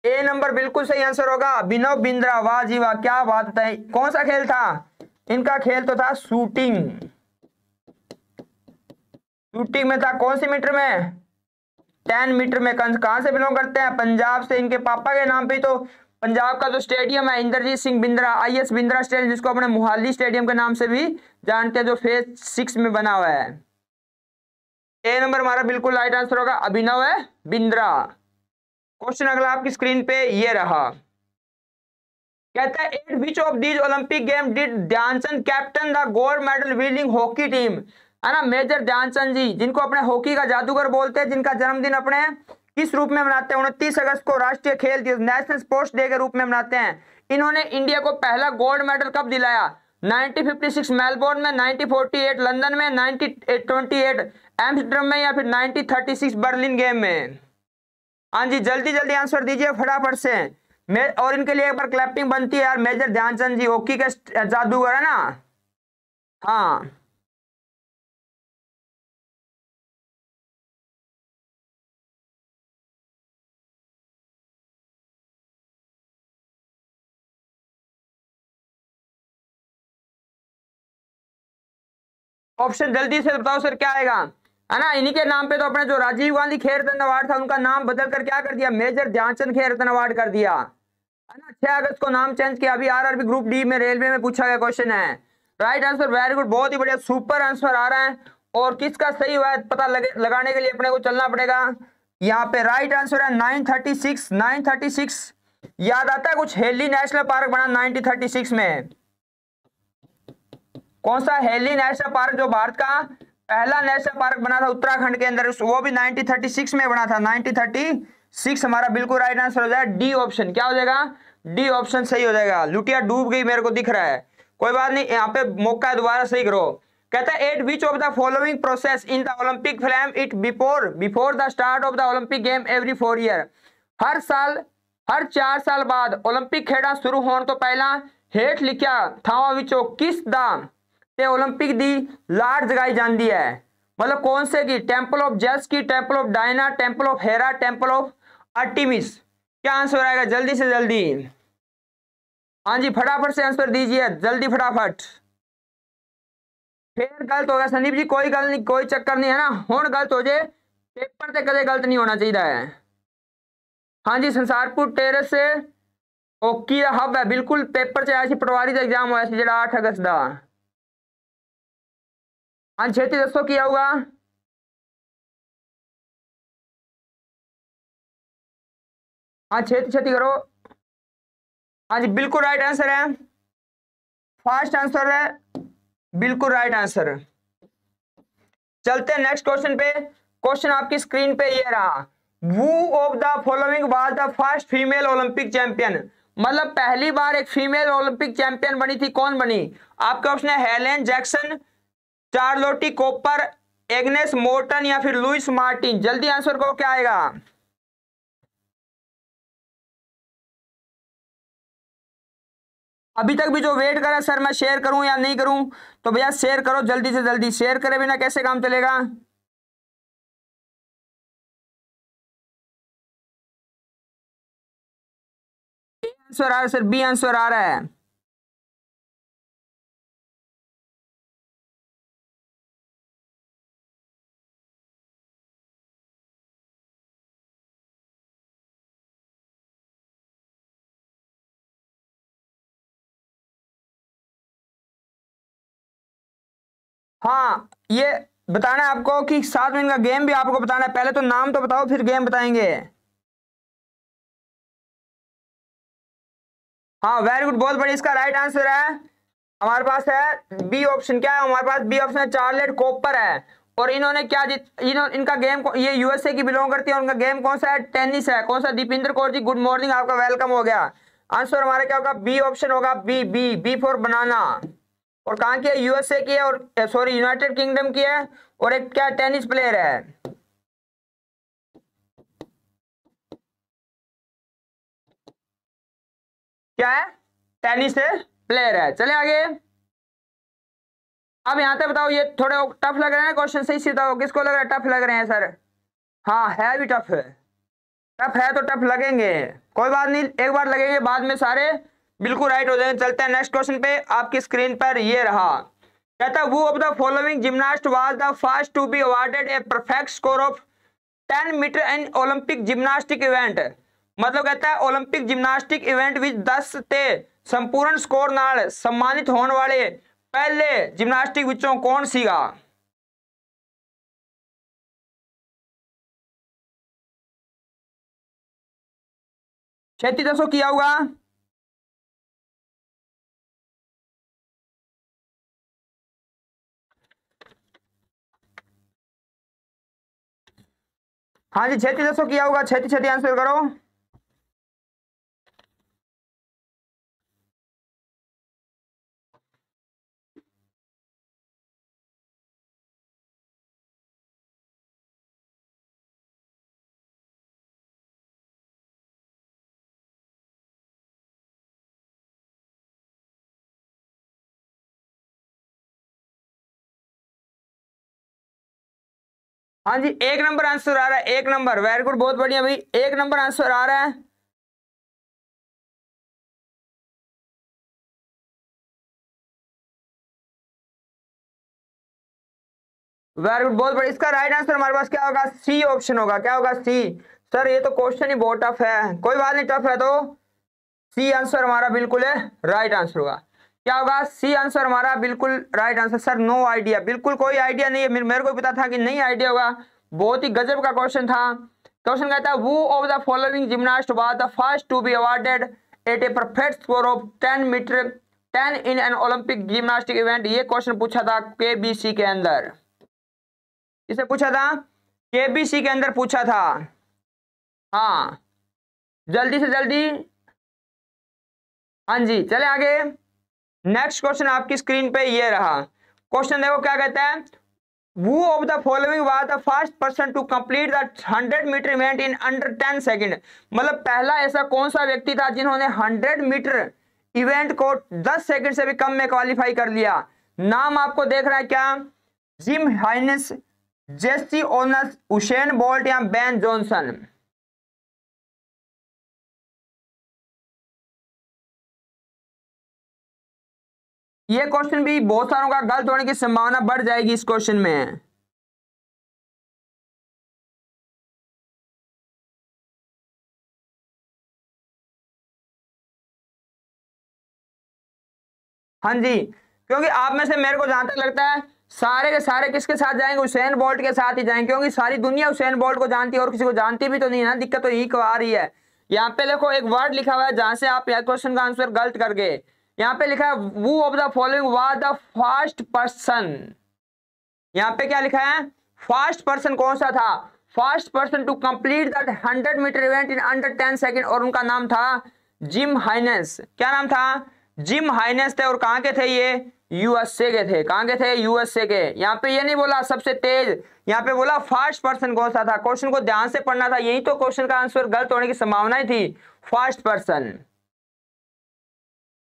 ए नंबर बिल्कुल सही आंसर होगा, अभिनव बिंद्रा, वाह जी वाह, क्या बात है। कौन सा खेल था इनका? खेल तो था शूटिंग, शूटिंग में था। कौन सी मीटर में? 10 मीटर में। कहां से बिलोंग करते हैं? पंजाब से। इनके पापा के नाम पे तो पंजाब का जो स्टेडियम है इंद्रजीत सिंह बिंद्रा, आईएस बिंद्रा स्टेडियम, जिसको अपने मोहाली स्टेडियम के नाम से भी जानते हैं, जो फेज 6 में बना हुआ है। ए नंबर हमारा बिल्कुल राइट आंसर होगा, अभिनव है बिंद्रा। क्वेश्चन अगला आपकी स्क्रीन पे ये रहा, कहता है at which of these Olympic game did Dhyanchand captain the gold medal winning hockey team, है ना, मेजर ध्यानचंद जी, जिनको अपने हॉकी का जादूगर बोलते हैं, जिनका जन्मदिन अपने किस रूप में मनाते हैं? 29 अगस्त को राष्ट्रीय खेल दिवस, नेशनल स्पोर्ट्स डे के रूप में मनाते हैं। इन्होंने इंडिया को पहला गोल्ड मेडल कब दिलाया? 1956 मेलबोर्न में, 1948 लंदन में, 1928 एम्स्टर्डम में, या फिर 1936 बर्लिन गेम में? हाँ जी, जल्दी जल्दी आंसर दीजिए फटाफट से। और इनके लिए एक बार क्लैपिंग बनती है यार, मेजर ध्यानचंद जी हॉकी के जादूगर है ना। हाँ, ऑप्शन जल्दी से बताओ सर, क्या आएगा? है ना, इन्हीं के नाम पे तो अपने जो राजीव गांधी खेल रत्न अवार्ड था, उनका नाम बदल कर क्या कर दिया? मेजर ध्यानचंद खेल रत्न अवार्ड कर दिया, है ना। 6 अगस्त को नाम चेंज किया। अभी आरआरबी ग्रुप डी में रेलवे में पूछा गया क्वेश्चन है। राइट आंसर, वेरी गुड, बहुत ही बढ़िया, सुपर आंसर आ रहा है। और किसका सही हुआ है पता लगाने के लिए अपने को चलना पड़ेगा। यहाँ पे राइट आंसर है 936। 936 याद आता है कुछ? हेली नेशनल पार्क बना 1936 में। कौन सा? हेली नेशनल पार्क, जो भारत का पहला नेशनल पार्क बना था उत्तराखंड के अंदर, वो भी 1936 में बना था। 1936 हमारा बिल्कुल राइट आंसर हो जाएगा डी ऑप्शन। क्या हो जाएगा? डी ऑप्शन सही हो जाएगा। लुटिया डूब गई मेरे को दिख रहा है, कोई बात नहीं, यहाँ पे मौका है, दोबारा सही करो। कहता है at which of the following process in the Olympic flame it before the start of the Olympic game every 4 year, हर साल, हर 4 साल बाद ओलंपिक खेड़ा शुरू होने तो पहला हेठ लिखा थावां विचों किस दा ते ओलंपिक दी लाट जगाई जाती है? मतलब कौन से की? टेंपल ऑफ जेस की, temple of Diana, temple of Hera, temple of Artemis? क्या आंसर आएगा? जल्दी से जल्दी, हाँ जी फटाफट से आंसर दीजिए, जल्दी फटाफट। फिर गलत हो गया संदीप जी, कोई गल नहीं, कोई चक्कर नहीं, है ना। हुण गलत हो जाए, पेपर से कदे गलत नहीं होना चाहिए है। हाँ जी, संसारपुर टेरेस से हॉकी का हब है, बिल्कुल पेपर से आया, पटवारी का एग्जाम होया जो 8 अगस्त का। हाँ छेती दसो किया होगा। हाँ छेती छेती करो। हाँ जी बिल्कुल राइट आंसर है, फास्ट आंसर है, बिल्कुल राइट आंसर। चलते हैं नेक्स्ट क्वेश्चन पे। क्वेश्चन आपकी स्क्रीन पे ये रहा, who of the following was the first female Olympic champion? मतलब पहली बार एक फीमेल ओलंपिक चैंपियन बनी थी, कौन बनी? आपके ऑप्शन है Helen Jackson, Charlotte Cooper, Agnes Morton, या फिर लुइस मार्टिन। जल्दी आंसर करो, क्या आएगा? अभी तक भी जो वेट कर रहा है सर मैं शेयर करूं या नहीं करूं, तो भैया शेयर करो जल्दी से जल्दी, शेयर करे बिना कैसे काम चलेगा। आंसर आ रहा है सर, बी आंसर आ रहा है। हाँ ये बताना है आपको कि 7 मिनट का गेम भी आपको बताना है, पहले तो नाम तो बताओ फिर गेम बताएंगे। हाँ वेरी गुड, बहुत बढ़िया, इसका राइट आंसर है हमारे पास है बी ऑप्शन। क्या है हमारे पास? बी ऑप्शन है, चार्लेट कॉपर है। और इन्होंने क्या इनका गेम, ये यूएसए की बिलोंग करती है, उनका गेम कौन सा है? टेनिस है। कौन सा? दीपिंदर कौर जी गुड मॉर्निंग, आपका वेलकम हो गया। आंसर हमारा क्या होगा? बी ऑप्शन होगा, B B B for banana. और कहाँ की है, यूएसए की है, और सॉरी यूनाइटेड किंगडम की है, और एक क्या टेनिस प्लेयर है, क्या है, टेनिस प्लेयर है। चले आगे। अब यहां तक बताओ, ये थोड़े टफ लग रहे हैं क्वेश्चन, सही से बताओ किसको लग रहा है टफ लग रहे हैं सर? हाँ है भी टफ है, टफ है तो टफ लगेंगे, कोई बात नहीं, एक बार लगेंगे, बाद में सारे बिल्कुल राइट हो जाएंगे। चलते हैं नेक्स्ट क्वेश्चन पे। आपकी स्क्रीन पर ये रहा, कहता है who of the following gymnast was the first to be awarded a perfect score of 10 metre in Olympic gymnastic event. मतलब कहता है ओलंपिक जिम्नास्टिक इवेंट विच 10 ते संपूर्ण स्कोर नाल सम्मानित होने वाले पहले जिम्नास्टिक विचों कौन सीगा? छेती दसो किया होगा। हाँ जी छेती दसो किया होगा, छेती छेती आंसर करो। हाँ जी एक नंबर आंसर आ रहा है, एक नंबर, वेरी गुड, बहुत बढ़िया भाई, एक नंबर आंसर आ रहा है। वेरी गुड, बहुत बढ़िया। इसका राइट आंसर हमारे पास क्या होगा, सी ऑप्शन होगा। क्या होगा, सी। सर ये तो क्वेश्चन ही बहुत टफ है, कोई बात नहीं, टफ है तो सी आंसर हमारा बिल्कुल है राइट आंसर होगा। क्या होगा, सी आंसर हमारा बिल्कुल right answer. Sir no idea, बिल्कुल कोई आइडिया नहीं है, मेरे को पता था कि नहीं आइडिया होगा, बहुत ही गजब का क्वेश्चन था। क्वेश्चन कहता है वो of the following gymnast was the first to be awarded at a perfect score of 10 metre 10 in an Olympic gymnastic event. ये क्वेश्चन पूछा था केबीसी के अंदर, इसे पूछा था केबीसी के अंदर पूछा था। हाँ जल्दी से जल्दी, हाँ जी चले आगे। नेक्स्ट क्वेश्चन आपकी स्क्रीन पे ये रहा, क्वेश्चन देखो क्या कहता है, Who of the following was the first person to complete the 100 metre event in under 10 second. मतलब पहला ऐसा कौन सा व्यक्ति था जिन्होंने 100 मीटर इवेंट को 10 सेकंड से भी कम में क्वालिफाई कर लिया। नाम आपको देख रहा है क्या, जिम हाइनेस, जेसी ओनस, उसेन बोल्ट या बेन जॉनसन। ये क्वेश्चन भी बहुत सारों का गलत होने की संभावना बढ़ जाएगी इस क्वेश्चन में। हाँ जी, क्योंकि आप में से मेरे को जहां तक लगता है सारे के सारे किसके साथ जाएंगे, उसेन बोल्ट के साथ ही जाएंगे, क्योंकि सारी दुनिया उसेन बोल्ट को जानती है और किसी को जानती भी तो नहीं है ना, दिक्कत तो यही को आ रही है। यहाँ पे देखो एक वर्ड लिखा हुआ है जहां से आप यह क्वेश्चन का आंसर गलत कर गए। यहाँ पे लिखा है वो of the following was the first person. यहाँ पे क्या लिखा है, फर्स्ट पर्सन कौन सा था, first person to complete that 100 metre event in under 10 second, और उनका नाम था जिम हाइनेस। क्या नाम था, जिम हाइनेस थे, और कहां के थे ये, यूएसए के थे। कहां के थे, यूएसए के। यहाँ पे ये नहीं बोला सबसे तेज, यहाँ पे बोला फर्स्ट पर्सन कौन सा था। क्वेश्चन को ध्यान से पढ़ना था, यही तो क्वेश्चन का आंसर गलत होने की संभावना थी, फर्स्ट पर्सन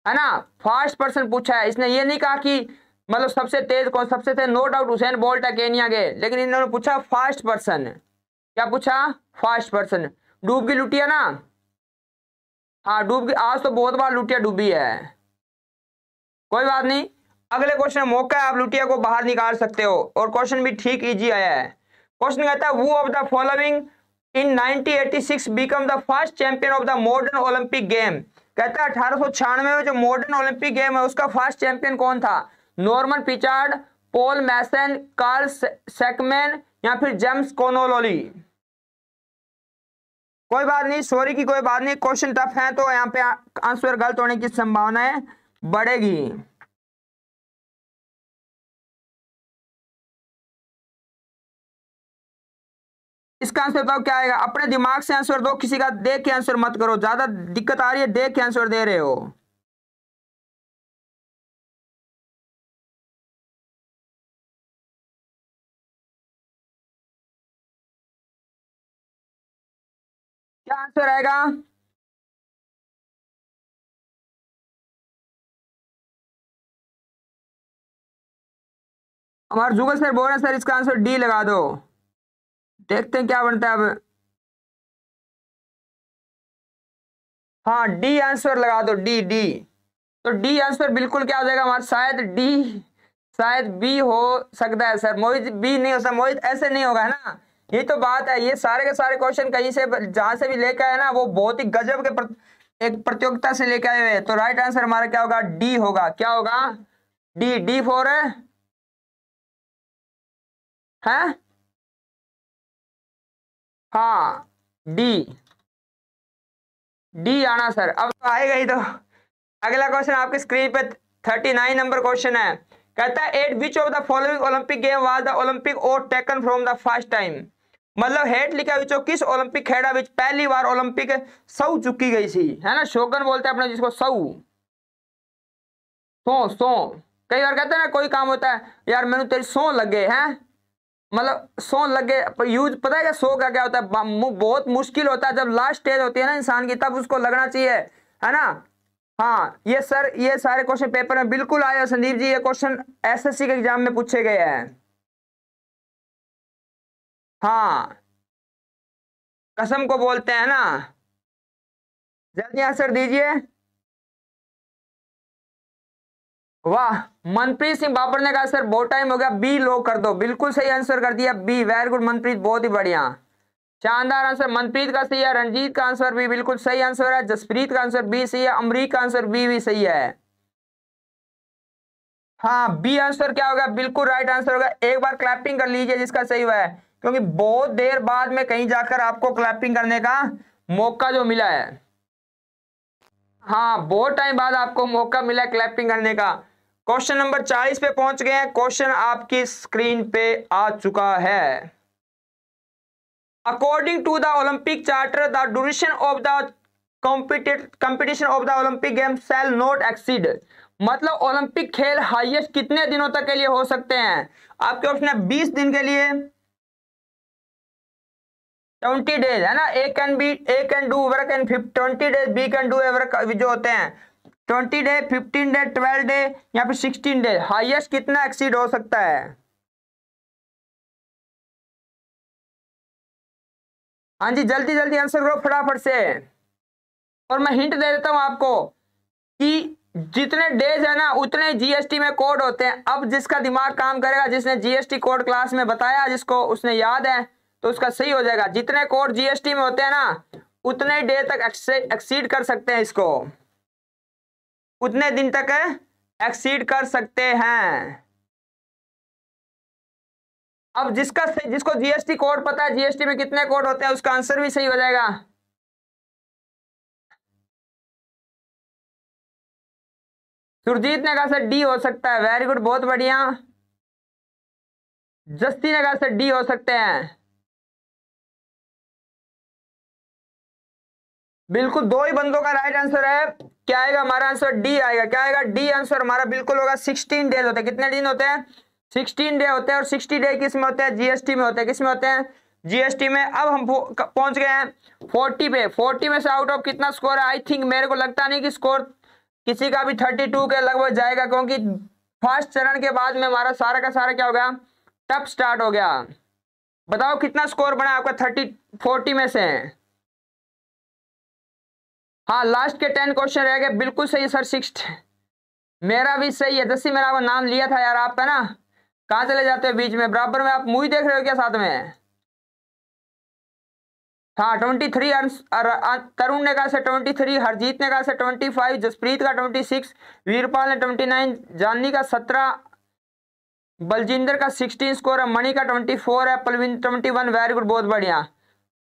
है ना, फर्स्ट पर्सन पूछा है इसने, ये नहीं कहा कि मतलब सबसे तेज कौन, सबसे तेज नो डाउट उसेन बोल्ट है केनिया के, लेकिन इन्होंने पूछा फर्स्ट पर्सन। क्या पूछा, फर्स्ट पर्सन। डूब की लुटिया ना, हाँ डूब की, आज तो बहुत बार लुटिया डूबी है, कोई बात नहीं, अगले क्वेश्चन में मौका है, आप लुटिया को बाहर निकाल सकते हो, और क्वेश्चन भी ठीक इजी आया है। क्वेश्चन कहता है वो of the following in 1986 become the first champion of the modern Olympic game. कहता है 1896 में जो मॉडर्न ओलंपिक गेम है उसका फर्स्ट चैंपियन कौन था, नॉर्मन पिचार्ड, पॉल मैसन, कार्ल सेकमैन या फिर जेम्स कोनोलोली। कोई बात नहीं, सॉरी की कोई बात नहीं, क्वेश्चन टफ है तो यहाँ पे आंसर गलत होने की संभावनाएं बढ़ेगी। इसका आंसर बताओ क्या आएगा, अपने दिमाग से आंसर दो, किसी का देख के आंसर मत करो, ज्यादा दिक्कत आ रही है देख के आंसर दे रहे हो। क्या आंसर आएगा? हमारे जुगल सर बोल रहे हैं सर इसका आंसर डी लगा दो, देखते हैं क्या बनता है अब। हाँ डी आंसर लगा दो, डी डी। तो डी आंसर बिल्कुल क्या हो जाएगा हमारा, शायद डी, शायद बी हो सकता है सर। मोहित बी नहीं हो सकता, मोहित ऐसे नहीं होगा है ना, ये तो बात है। ये सारे के सारे क्वेश्चन कहीं से जहां से भी लेके आए ना वो बहुत ही गजब के एक प्रतियोगिता से लेके आए हुए हैं। तो राइट आंसर हमारा क्या होगा, डी होगा। क्या होगा, डी। डी फॉर है, हाँ डी, डी आना सर। अब तो आएगा ही। तो अगला क्वेश्चन आपकी स्क्रीन पे 39 नंबर क्वेश्चन है। कहता है at which of the following Olympic game was the Olympic oath taken from the first time. मतलब हेट लिखा विचो किस ओलंपिक खेड़ा विच पहली बार ओलंपिक सौ चुकी गई थी, है ना। शोगन बोलते हैं अपने जिसको, सौ, सौ सौ। कई बार कहते हैं ना कोई काम होता है यार मैंने तेरी सौ लगे हैं, मतलब सौ लगे यूज, पता है क्या सौ का क्या होता है, बहुत मुश्किल होता है जब लास्ट स्टेज होती है ना इंसान की, तब उसको लगना चाहिए, है ना। हाँ ये सर ये सारे क्वेश्चन पेपर में बिल्कुल आए हैं संदीप जी, ये क्वेश्चन एसएससी के एग्जाम में पूछे गए हैं। हाँ कसम को बोलते हैं ना, जल्दी आंसर दीजिए। वाह, मनप्रीत सिंह बाबर ने कहा सर बहुत टाइम हो गया, बी लो कर दो। बिल्कुल सही आंसर कर दिया, बी। वेरी गुड मनप्रीत, बहुत ही बढ़िया, शानदार आंसर। मनप्रीत का सही है, रंजीत का आंसर भी बिल्कुल सही आंसर है, जसप्रीत का आंसर बी सही है, अमरीक का आंसर बी भी सही है। हाँ बी आंसर क्या होगा, बिल्कुल राइट आंसर होगा। एक बार क्लैपिंग कर लीजिए जिसका सही हुआ है, क्योंकि बहुत देर बाद में कहीं जाकर आपको क्लैपिंग करने का मौका जो मिला है। हाँ बहुत टाइम बाद आपको मौका मिला क्लैपिंग करने का। क्वेश्चन नंबर 40 पे पहुंच गए हैं। क्वेश्चन आपकी स्क्रीन पे आ चुका है। According to the Olympic charter the duration of the competition of the Olympic game shall not exceed. मतलब ओलंपिक खेल हाईएस्ट कितने दिनों तक के लिए हो सकते हैं? आपके ऑप्शन है 20 दिन के लिए, 20 डेज, है ना। A can do work in 20 days, B can do work जो होते हैं 20 डे, 15 डे, 12 डे या फिर 16 डे। हाईएस्ट कितना एक्सीड हो सकता है? हाँ जी जल्दी जल्दी आंसर करो फटाफट से। और मैं हिंट दे देता हूं आपको कि जितने डेज है ना उतने जीएसटी में कोड होते हैं। अब जिसका दिमाग काम करेगा, जिसने जीएसटी कोड क्लास में बताया, जिसको उसने याद है तो उसका सही हो जाएगा। जितने कोड जीएसटी में होते हैं ना उतने डे तक एक्सीड कर सकते हैं, इसको उतने दिन तक एक्सीड कर सकते हैं। अब जिसको जीएसटी कोड पता है, जीएसटी में कितने कोड होते हैं, उसका आंसर भी सही हो जाएगा। सुरजीत ने कहा सर डी हो सकता है, वेरी गुड, बहुत बढ़िया। जस्ती ने कहा सर डी हो सकते हैं। बिल्कुल दो ही बंदों का राइट आंसर है। क्या आएगा हमारा आंसर? डी आएगा। क्या आएगा? डी आंसर हमारा बिल्कुल होगा। 16 डेज होते हैं। कितने दिन होते हैं? 16 डे होते हैं। और 60 डे किस में होते हैं? जीएसटी में होते हैं। किस में होते हैं? जीएसटी में। अब हम पहुंच गए हैं 40 पे। 40 में से आउट ऑफ कितना स्कोर है? आई थिंक मेरे को लगता नहीं कि स्कोर किसी का भी 32 के लगभग जाएगा, क्योंकि फर्स्ट चरण के बाद में हमारा सारा का सारा क्या हो गया, टफ स्टार्ट हो गया। बताओ कितना स्कोर बना आपका 40 में से? हाँ लास्ट के 10 क्वेश्चन रह गए। बिल्कुल सही सर, 6। मेरा भी सही है। जैसे मैंने आपका नाम लिया था यार, आपका ना कहाँ चले जाते हो बीच में? बराबर में आप मूवी देख रहे हो क्या साथ में? हाँ 23। तरुण ने कहा से 23, हरजीत ने कहा से 25, जसप्रीत का 26, वीरपाल ने 29, जाननी का 17, बलजिंदर का 16 स्कोर है, मणि का 24 है, पलविन 21। वेरी गुड, बहुत बढ़िया।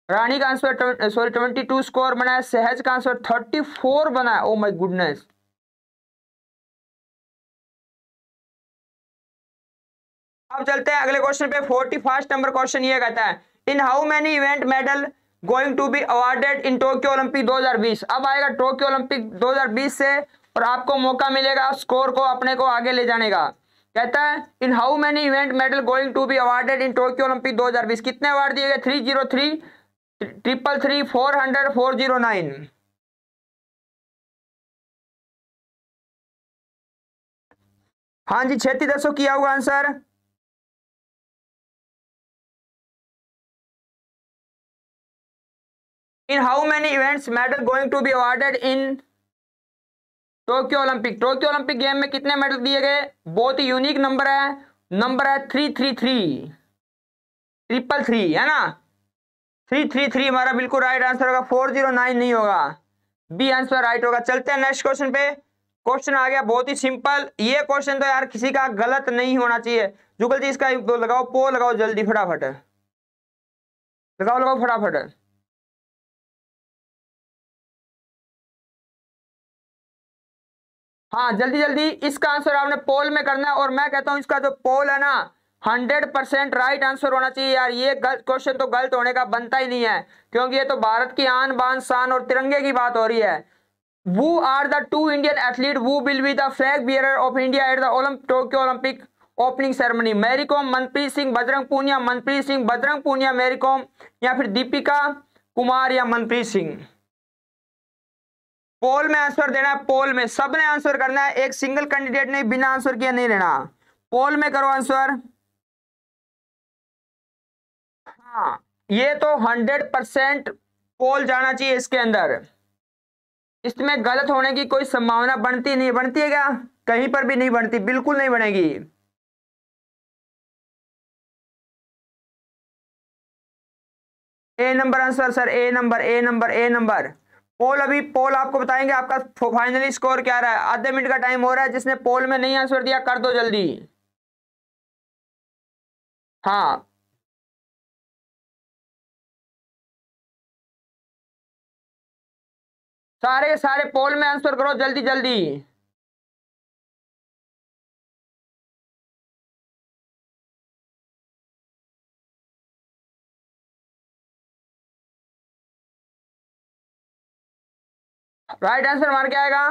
रानी का आंसर 22 स्कोर बना है। सहज का आंसर 34 बना है। Oh my goodness. अब चलते हैं अगले क्वेश्चन पे। 41 नंबर क्वेश्चन ये कहता है in how many event medal going to be awarded in Tokyo Olympic 2020। अब आएगा टोक्यो ओलंपिक 2020 से, और आपको मौका मिलेगा स्कोर को अपने को आगे ले जाने का। कहता है in how many event medal going to be awarded in Tokyo Olympic 2020। कितने अवार्ड दिए गए? 303, 333 400 409। हाँ जी 3610 किया होगा answer. In how many events medal going to be awarded in Tokyo Olympic. Tokyo Olympic game में कितने मेडल दिए गए? बहुत ही यूनिक नंबर है 333 333 है ना। 333 हमारा बिल्कुल राइट आंसर होगा, 409 नहीं होगा, बी आंसर राइट होगा। चलते हैं नेक्स्ट क्वेश्चन पे। क्वेश्चन आ गया बहुत ही सिंपल। ये क्वेश्चन तो यार किसी का गलत नहीं होना चाहिए। जुगल जी इसका लगाओ, पोल लगाओ जल्दी फटाफट, लगाओ लगाओ फटाफट। हाँ जल्दी जल्दी इसका आंसर आपने पोल में करना है। और मैं कहता हूं इसका जो पोल है ना 100% राइट आंसर होना चाहिए यार। ये क्वेश्चन तो गलत होने का बनता ही नहीं है, क्योंकि ये तो भारत की आन बान शान और तिरंगे की बात हो रही है। Who are the two Indian athletes who will be the flag bearer of India at the Tokyo Olympic opening ceremony? Mary Kom, Manpreet Singh, Bajrang Punia, Manpreet Singh, Bajrang Punia, Mary Kom, या फिर दीपिका कुमार या मनप्रीत सिंह। पोल में आंसर देना है, पोल में सबने आंसर करना है, एक सिंगल कैंडिडेट ने बिना आंसर किया नहीं लेना। पोल में करो आंसर। हाँ ये तो 100% पोल जाना चाहिए इसके अंदर। इसमें गलत होने की कोई संभावना बनती नहीं, बनती है क्या? कहीं पर भी नहीं बनती, बिल्कुल नहीं बनेगी। A number answer sir, A number A number A number. Poll अभी पोल आपको बताएंगे आपका फाइनली स्कोर क्या रहा है। आधे मिनट का टाइम हो रहा है, जिसने पोल में नहीं आंसर दिया कर दो जल्दी। हाँ सारे सारे पोल में आंसर करो जल्दी जल्दी। राइट आंसर मार क्या आएगा?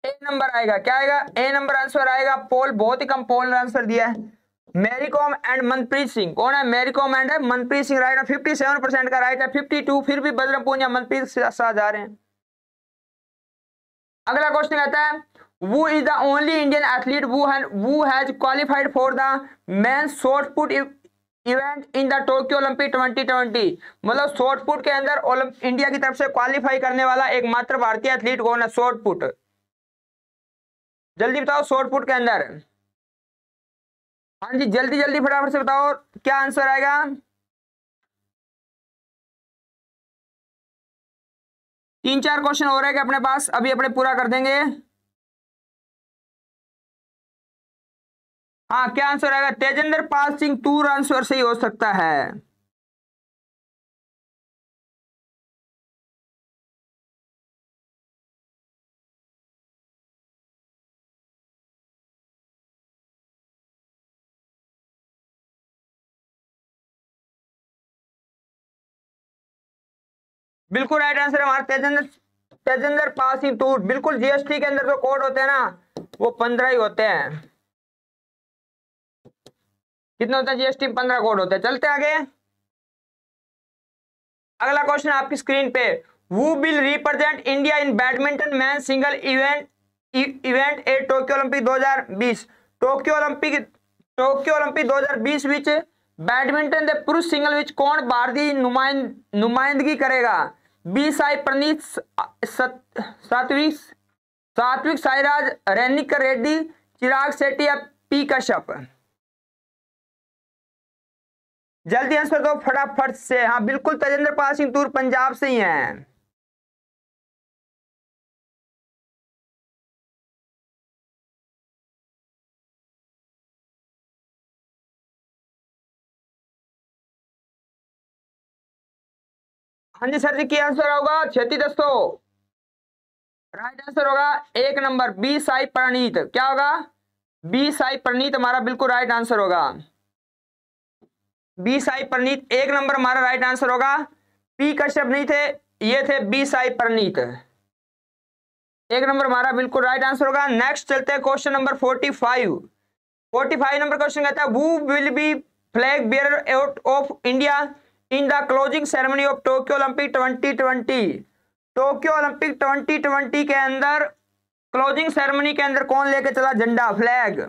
ए नंबर आएगा। क्या आएगा? ए नंबर आंसर आएगा। पोल बहुत ही कम पोल ने आंसर दिया है। मैरी कॉम एंड मनप्रीत सिंह। कौन है? मैरी कॉम एंड मनप्रीत सिंह राइट है। 57% का राइट है। 52 फिर भी बजरंग पूनिया मनप्रीत साथ जा रहे हैं। अगला क्वेश्चन कहता है Who is the only Indian athlete who has qualified for the men's shot put event in the Tokyo Olympic 2020? मतलब शॉर्ट पुट के अंदर इंडिया की तरफ से क्वालिफाई करने वाला एकमात्र भारतीय एथलीट कौन है? शॉर्ट पुट, जल्दी बताओ शॉर्ट पुट के अंदर। हाँ जी जल्दी जल्दी फटाफट से बताओ क्या आंसर आएगा। तीन चार क्वेश्चन हो रहे हैं अपने पास, अभी अपने पूरा कर देंगे। हाँ क्या आंसर आएगा? तेजेंद्र पाल सिंह तूर आंसर सही हो सकता है। बिल्कुल राइट आंसर हमारा तेजेंद्र पाल सिंह तूर। बिल्कुल जीएसटी के अंदर जो कोड होते हैं ना वो 15 ही होते हैं। कितने होते हैं जीएसटी? 15 कोड होते हैं। चलते आगे। अगला क्वेश्चन आपकी स्क्रीन पे। Who will represent India in badminton men's single event at Tokyo Olympic 2020? Tokyo Olympic 2020 which badminton के पुरुष सिंगल विच कौन भारतीय नुमाइंदगी करेगा? बी साई प्रणीत, सात्विक साईराज, रेनिका रेड्डी, चिराग शेट्टी या पी कश्यप? जल्दी आंसर दो फटाफट से। हाँ बिल्कुल तेजेंद्र पाल सिंह तूर पंजाब से ही हैं। हाँ जी सर जी क्या आंसर होगा? 3610 राइट आंसर होगा एक नंबर बी साई प्रणीत। क्या होगा? बी साई प्रणीत हमारा बिल्कुल राइट आंसर होगा। बी साई प्रणीत एक नंबर हमारा राइट आंसर होगा। पी कश्यप नहीं थे, ये थे बी साई प्रणीत। एक नंबर हमारा बिल्कुल राइट आंसर होगा। नेक्स्ट चलते हैं क्वेश्चन नंबर 45 नंबर क्वेश्चन कहता है Who will be flag bearer of India in the closing ceremony of Tokyo Olympic 2020, Tokyo Olympic 2020 के अंदर क्लोजिंग सेरेमनी के अंदर कौन लेके चला झंडा, फ्लैग?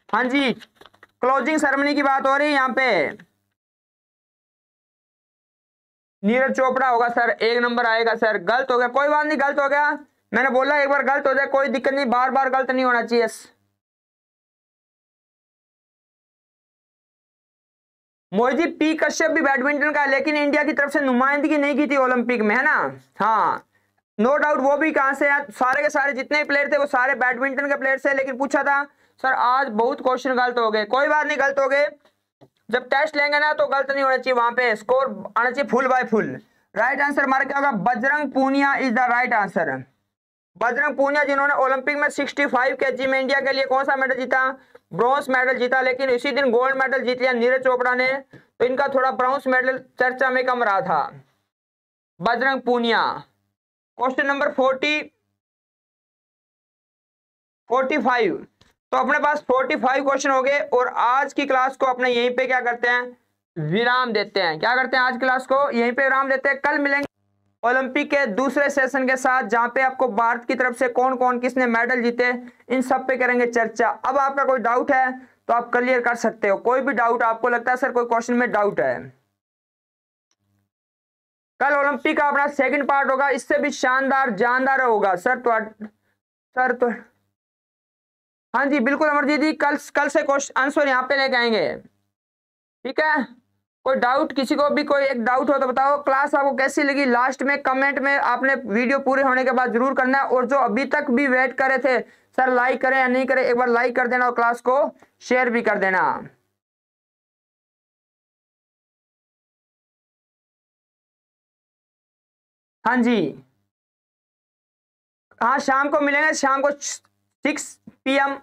हाँ जी, क्लोजिंग सेरेमनी की बात हो रही है यहाँ पे। नीरज चोपड़ा होगा सर, 1 नंबर आएगा सर। गलत हो गया, कोई बात नहीं, गलत हो गया। मैंने बोला एक बार गलत हो जाए कोई दिक्कत नहीं, बार बार गलत नहीं होना चाहिए। मोहित पी कश्यप भी बैडमिंटन का है, लेकिन इंडिया की तरफ से नुमाइंदगी नहीं की थी ओलंपिक में, है ना? हाँ, नो डाउट। वो भी कहां से है? सारे के सारे जितने प्लेयर थे वो सारे बैडमिंटन के प्लेयर थे, लेकिन पूछा था सर आज बहुत क्वेश्चन गलत हो गए। कोई बात नहीं, गलत हो गए। जब टेस्ट लेंगे ना तो गलत नहीं होना चाहिए, वहां पे स्कोर आना चाहिए full by full. Right answer हमारा क्या होगा? Bajrang Punia is the right answer. Bajrang Punia जिन्होंने ओलंपिक में 65 केजी में इंडिया के लिए कौन सा मेडल जीता? ब्रॉन्ज मेडल जीता, लेकिन इसी दिन गोल्ड मेडल जीत लिया नीरज चोपड़ा ने, तो इनका थोड़ा ब्रॉन्ज मेडल चर्चा में कम रहा था। बजरंग पूनिया। Question number 45। तो अपने पास 45 क्वेश्चन हो गए और आज की क्लास को अपने यहीं पे क्या करते हैं? विराम देते हैं। क्या करते हैं? आज क्लास को यहीं पे विराम देते हैं। कल मिलेंगे ओलंपिक के दूसरे सेशन के साथ, जहां पे आपको भारत की तरफ से कौन कौन किसने मेडल जीते इन सब पे करेंगे चर्चा। अब आपका कोई डाउट है तो आप क्लियर कर सकते हो। कोई भी डाउट आपको लगता है सर कोई क्वेश्चन में डाउट है, कल ओलंपिक का अपना सेकंड पार्ट होगा, इससे भी शानदार जानदार होगा सर। हाँ जी बिल्कुल अमरजीत जी, कल से क्वेश्चन आंसर यहाँ पे लेके आएंगे, ठीक है? कोई डाउट, किसी को भी कोई एक डाउट हो तो बताओ। क्लास आपको कैसी लगी लास्ट में कमेंट में आपने वीडियो पूरे होने के बाद जरूर करना है। और जो अभी तक भी वेट कर रहे थे सर लाइक करें या नहीं करें, एक बार लाइक कर देना और क्लास को शेयर भी कर देना। हाँ जी, हाँ शाम को मिलेंगे, शाम को 6 PM।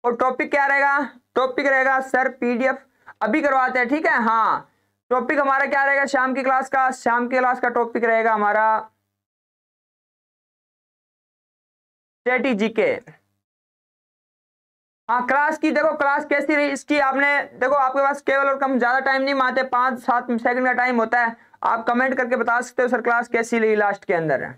और टॉपिक क्या रहेगा? टॉपिक रहेगा सर पीडीएफ अभी करवाते हैं, ठीक है? हाँ, टॉपिक हमारा क्या रहेगा शाम की क्लास का? शाम की क्लास का टॉपिक रहेगा हमारा स्ट्रेटजी के। हाँ, क्लास की देखो, क्लास कैसी रही इसकी आपने देखो, आपके पास केवल और कम ज्यादा टाइम नहीं मानते, 5-7 सेकंड का टाइम होता है। आप कमेंट करके बता सकते हो सर क्लास कैसी रही लास्ट के अंदर।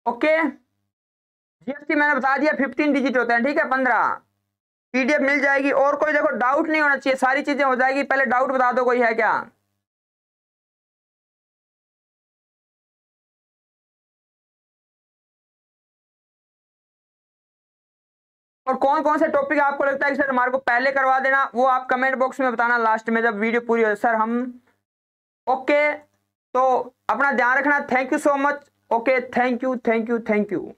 ओके, जीएसटी मैंने बता दिया 15 डिजिट होते हैं, ठीक है? 15 पीडीएफ मिल जाएगी। और कोई देखो डाउट नहीं होना चाहिए, सारी चीजें हो जाएगी। पहले डाउट बता दो, कोई है क्या? और कौन कौन से टॉपिक आपको लगता है कि सर हमारे को पहले करवा देना, वो आप कमेंट बॉक्स में बताना लास्ट में जब वीडियो पूरी हो सर हम। ओके, तो अपना ध्यान रखना। Thank you so much. Okay, thank you.